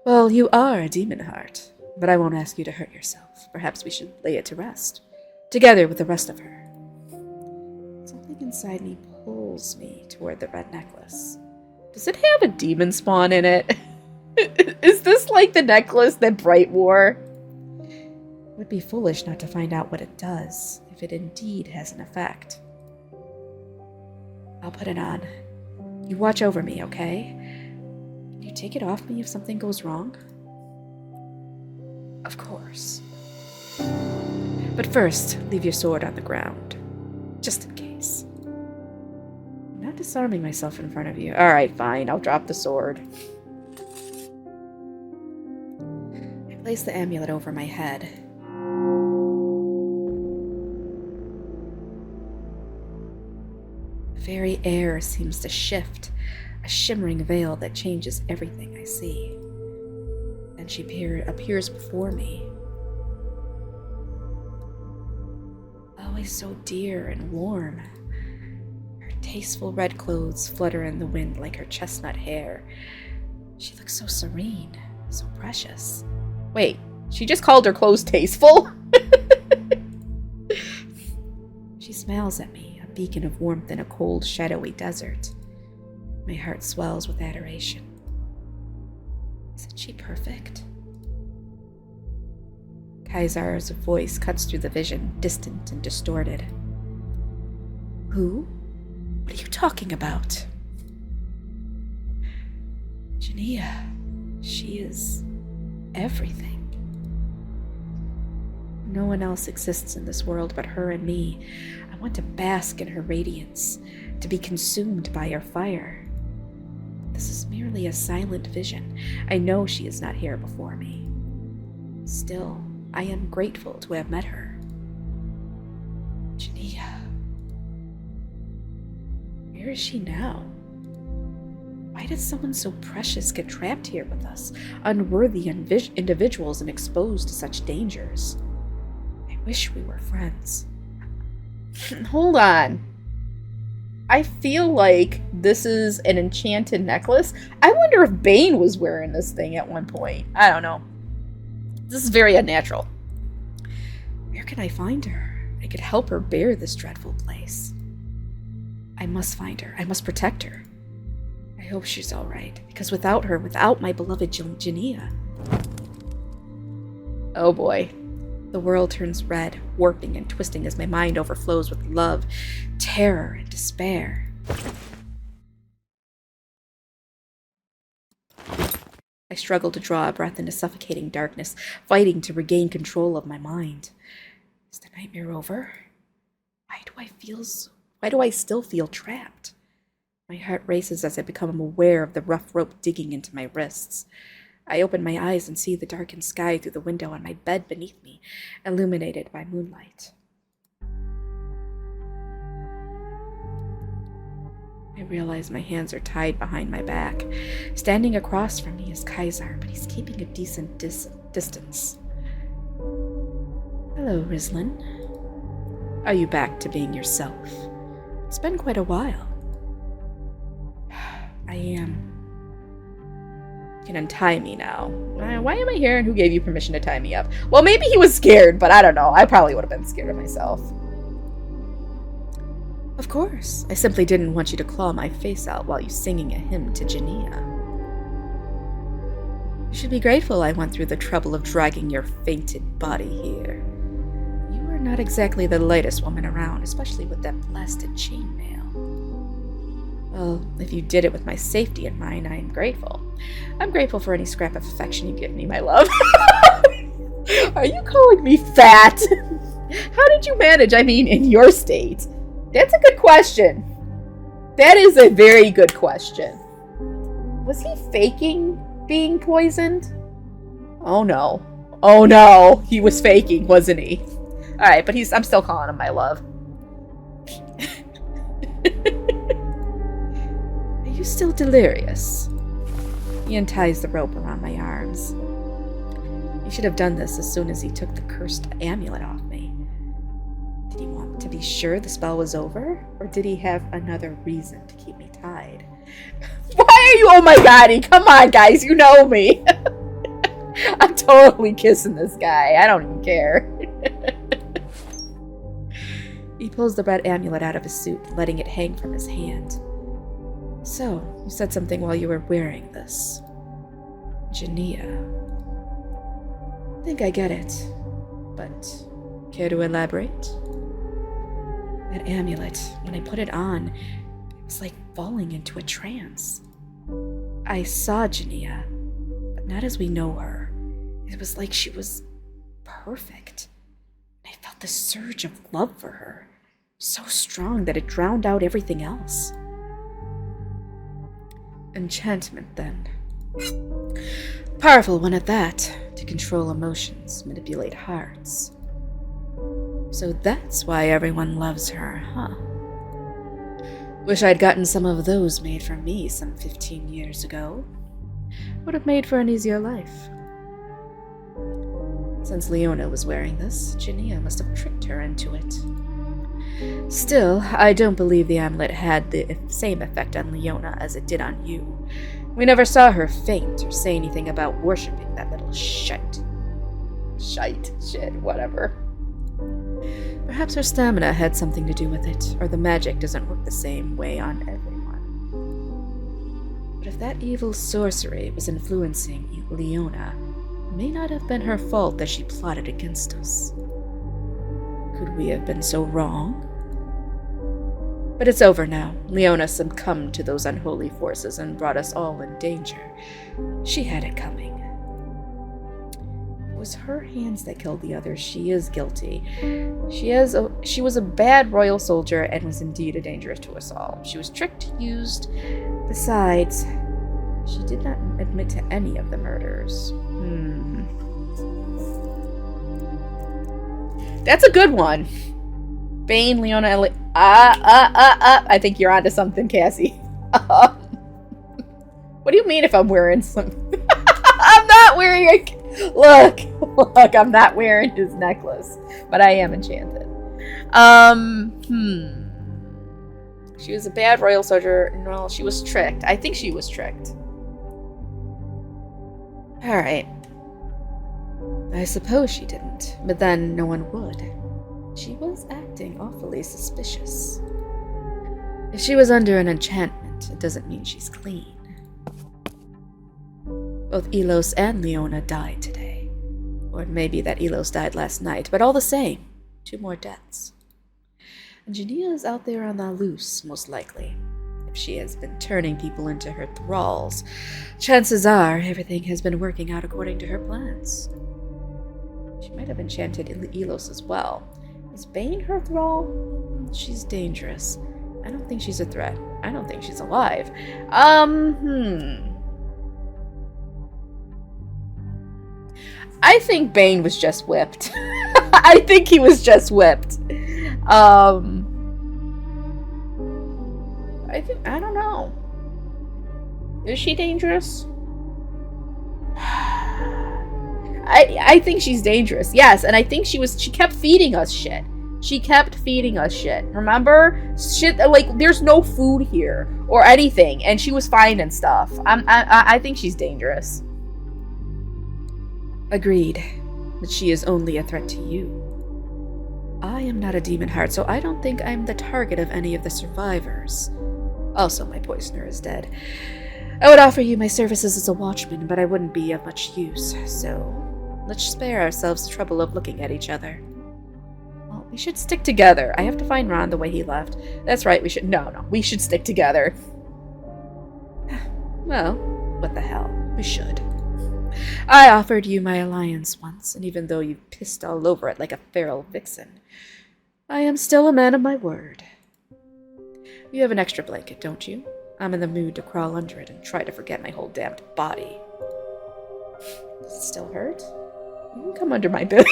Well, you are a Demonheart, but I won't ask you to hurt yourself. Perhaps we should lay it to rest, together with the rest of her. Something inside me pulls me toward the red necklace. Does it have a demon spawn in it? Is this like the necklace that Bright wore? It would be foolish not to find out what it does, if it indeed has an effect. I'll put it on. You watch over me, okay? Can you take it off me if something goes wrong? Of course. But first, leave your sword on the ground. Just in case. I'm not disarming myself in front of you. Alright, fine. I'll drop the sword. I place the amulet over my head. The very air seems to shift, a shimmering veil that changes everything I see. Then she appears before me. Always so dear and warm. Her tasteful red clothes flutter in the wind like her chestnut hair. She looks so serene, so precious. Wait, she just called her clothes tasteful? She smiles at me, a beacon of warmth in a cold, shadowy desert. My heart swells with adoration. Isn't she perfect? Kaisar's voice cuts through the vision, distant and distorted. Who? What are you talking about? Jania. She is everything. No one else exists in this world but her and me. I want to bask in her radiance, to be consumed by her fire. This is merely a silent vision. I know she is not here before me. Still, I am grateful to have met her. Jania. Where is she now? Why did someone so precious get trapped here with us, unworthy individuals and exposed to such dangers? I wish we were friends. Hold on. I feel like this is an enchanted necklace. I wonder if Bane was wearing this thing at one point. I don't know. This is very unnatural. Where can I find her? I could help her bear this dreadful place. I must find her. I must protect her. I hope she's all right, because without her, without my beloved Jania... Oh boy. The world turns red, warping and twisting as my mind overflows with love, terror, and despair. I struggle to draw a breath into suffocating darkness, fighting to regain control of my mind. Is the nightmare over? Why do I still feel trapped? My heart races as I become aware of the rough rope digging into my wrists. I open my eyes and see the darkened sky through the window on my bed beneath me, illuminated by moonlight. I realize my hands are tied behind my back. Standing across from me is Kaisar, but he's keeping a decent distance. Hello, Rizlin. Are you back to being yourself? It's been quite a while. I am. You can untie me now. Why am I here and who gave you permission to tie me up? Well, maybe he was scared, but I don't know. I probably would have been scared of myself. Of course. I simply didn't want you to claw my face out while you singing a hymn to Jania. You should be grateful I went through the trouble of dragging your fainted body here. You are not exactly the lightest woman around, especially with that blasted chainmail. Well, if you did it with my safety in mind, I am grateful. I'm grateful for any scrap of affection you give me, my love. Are you calling me fat? How did you manage, in your state? That's a good question. That is a very good question. Was he faking being poisoned? Oh no. Oh no. He was faking, wasn't he? Alright, but I'm still calling him my love. Are you still delirious? He unties the rope around my arms. He should have done this as soon as he took the cursed amulet off me. Did he want to be sure the spell was over? Or did he have another reason to keep me tied? Why are you? Oh my god, come on, guys, you know me. I'm totally kissing this guy. I don't even care. He pulls the red amulet out of his suit, letting it hang from his hand. So, you said something while you were wearing this. Jania. I think I get it. But, care to elaborate? That amulet, when I put it on, it was like falling into a trance. I saw Jania, but not as we know her. It was like she was perfect. I felt this surge of love for her, so strong that it drowned out everything else. Enchantment, then. Powerful one at that, to control emotions, manipulate hearts. So that's why everyone loves her, huh? Wish I'd gotten some of those made for me some 15 years ago. Would have made for an easier life. Since Leona was wearing this, Jania must have tricked her into it. Still, I don't believe the amulet had the same effect on Leona as it did on you. We never saw her faint or say anything about worshipping that little shite. Shit, whatever. Perhaps her stamina had something to do with it, or the magic doesn't work the same way on everyone. But if that evil sorcery was influencing Leona, it may not have been her fault that she plotted against us. Could we have been so wrong? But it's over now. Leona succumbed to those unholy forces and brought us all in danger. She had it coming. It was her hands that killed the others. She is guilty. She was a bad royal soldier and was indeed a danger to us all. She was tricked, used. Besides, she did not admit to any of the murders. That's a good one. Bane, Leona, and I think you're onto something, Cassie. What do you mean if I'm wearing some? I'm not wearing a... Look, I'm not wearing his necklace, but I am enchanted. She was a bad royal soldier. Well, she was tricked. I think she was tricked. Alright. I suppose she didn't, but then no one would. She was acting awfully suspicious. If she was under an enchantment, it doesn't mean she's clean. Both Elos and Leona died today. Or it may be that Elos died last night, but all the same, 2 more deaths. And Jania is out there on the loose, most likely. If she has been turning people into her thralls, chances are everything has been working out according to her plans. She might have enchanted Elos as well. Is Bane her thrall? She's dangerous. I don't think she's a threat. I don't think she's alive. I think Bane was just whipped. I think he was just whipped. I don't know. Is she dangerous? I think she's dangerous. Yes, and I think she kept feeding us shit. She kept feeding us shit. Remember? Shit, like, there's no food here or anything, and she was finding stuff. I think she's dangerous. Agreed. But she is only a threat to you. I am not a Demonheart, so I don't think I'm the target of any of the survivors. Also, my poisoner is dead. I would offer you my services as a watchman, but I wouldn't be of much use, so let's spare ourselves the trouble of looking at each other. Well, we should stick together. I have to find Ron the way he left. That's right, we should... No, we should stick together. Well, what the hell, we should. I offered you my alliance once, and even though you pissed all over it like a feral vixen, I am still a man of my word. You have an extra blanket, don't you? I'm in the mood to crawl under it and try to forget my whole damned body. Does it still hurt? You can come under my bed.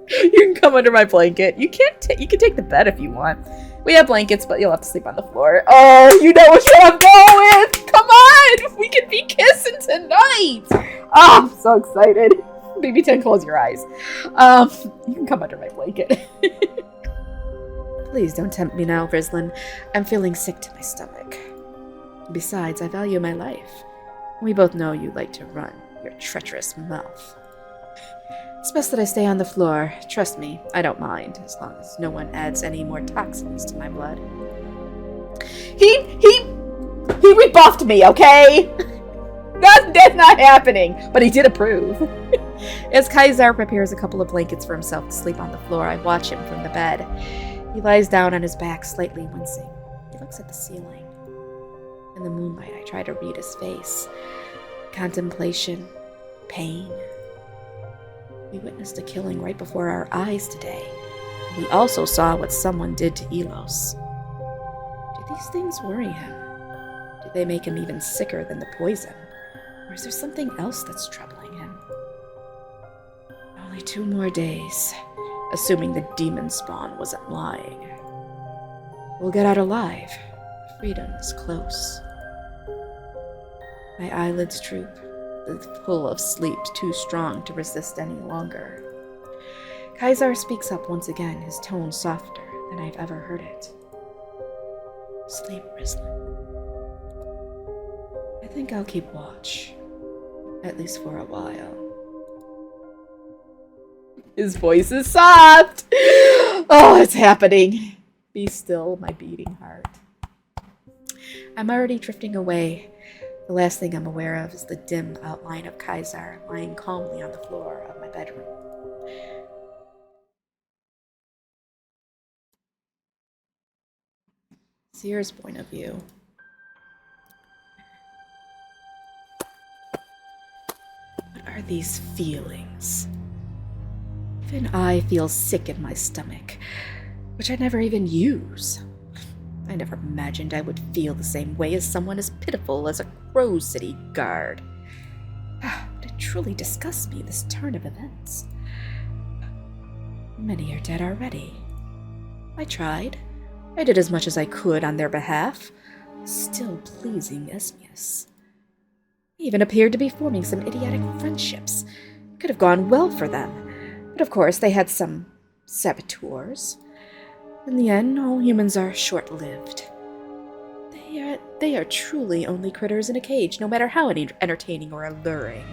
You can come under my blanket. You can take the bed if you want. We have blankets, but you'll have to sleep on the floor. Oh, you know which one I'm going with! Come on! We could be kissing tonight! Oh, I'm so excited. Baby 10, close your eyes. You can come under my blanket. Please don't tempt me now, Vrislin. I'm feeling sick to my stomach. Besides, I value my life. We both know you like to run your treacherous mouth. It's best that I stay on the floor. Trust me, I don't mind, as long as no one adds any more toxins to my blood. He rebuffed me, okay? That's not happening, but he did approve. As Kaisar prepares a couple of blankets for himself to sleep on the floor, I watch him from the bed. He lies down on his back, slightly wincing. He looks at the ceiling. In the moonlight, I try to read his face. Contemplation, pain. We witnessed a killing right before our eyes today. We also saw what someone did to Elos. Do these things worry him? Do they make him even sicker than the poison? Or is there something else that's troubling him? Only 2 more days, assuming the demon spawn wasn't lying. We'll get out alive. Freedom is close. My eyelids droop, the pull of sleep too strong to resist any longer. Kaisar speaks up once again, his tone softer than I've ever heard it. Sleep, Vrislin. I think I'll keep watch. At least for a while. His voice is soft. Oh, it's happening. Be still, my beating heart. I'm already drifting away. The last thing I'm aware of is the dim outline of Kaisar lying calmly on the floor of my bedroom. Seer's point of view. What are these feelings? Even I feel sick in my stomach, which I never even use. I never imagined I would feel the same way as someone as pitiful as a Crow City guard. But it truly disgusts me, this turn of events. Many are dead already. I tried. I did as much as I could on their behalf, still pleasing Esmius. They even appeared to be forming some idiotic friendships. It could have gone well for them, but of course they had some saboteurs. In the end, all humans are short-lived. They are truly only critters in a cage, no matter how entertaining or alluring.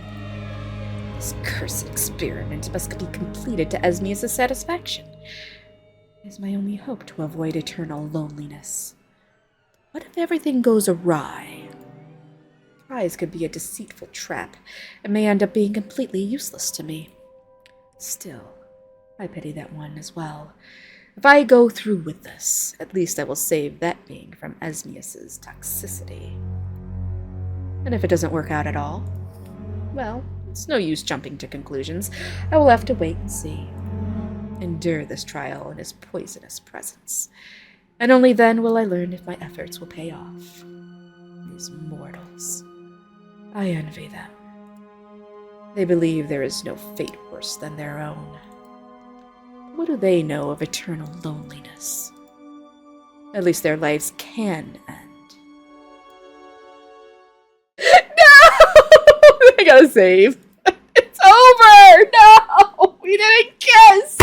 This cursed experiment must be completed to Esmius' satisfaction. It is my only hope to avoid eternal loneliness. What if everything goes awry? Prize could be a deceitful trap, and may end up being completely useless to me. Still, I pity that one as well. If I go through with this, at least I will save that being from Esmius' toxicity. And if it doesn't work out at all, well, it's no use jumping to conclusions. I will have to wait and see. Endure this trial in his poisonous presence. And only then will I learn if my efforts will pay off. These mortals, I envy them. They believe there is no fate worse than their own. What do they know of eternal loneliness? At least their lives can end. No! I gotta save. It's over! No! We didn't kiss!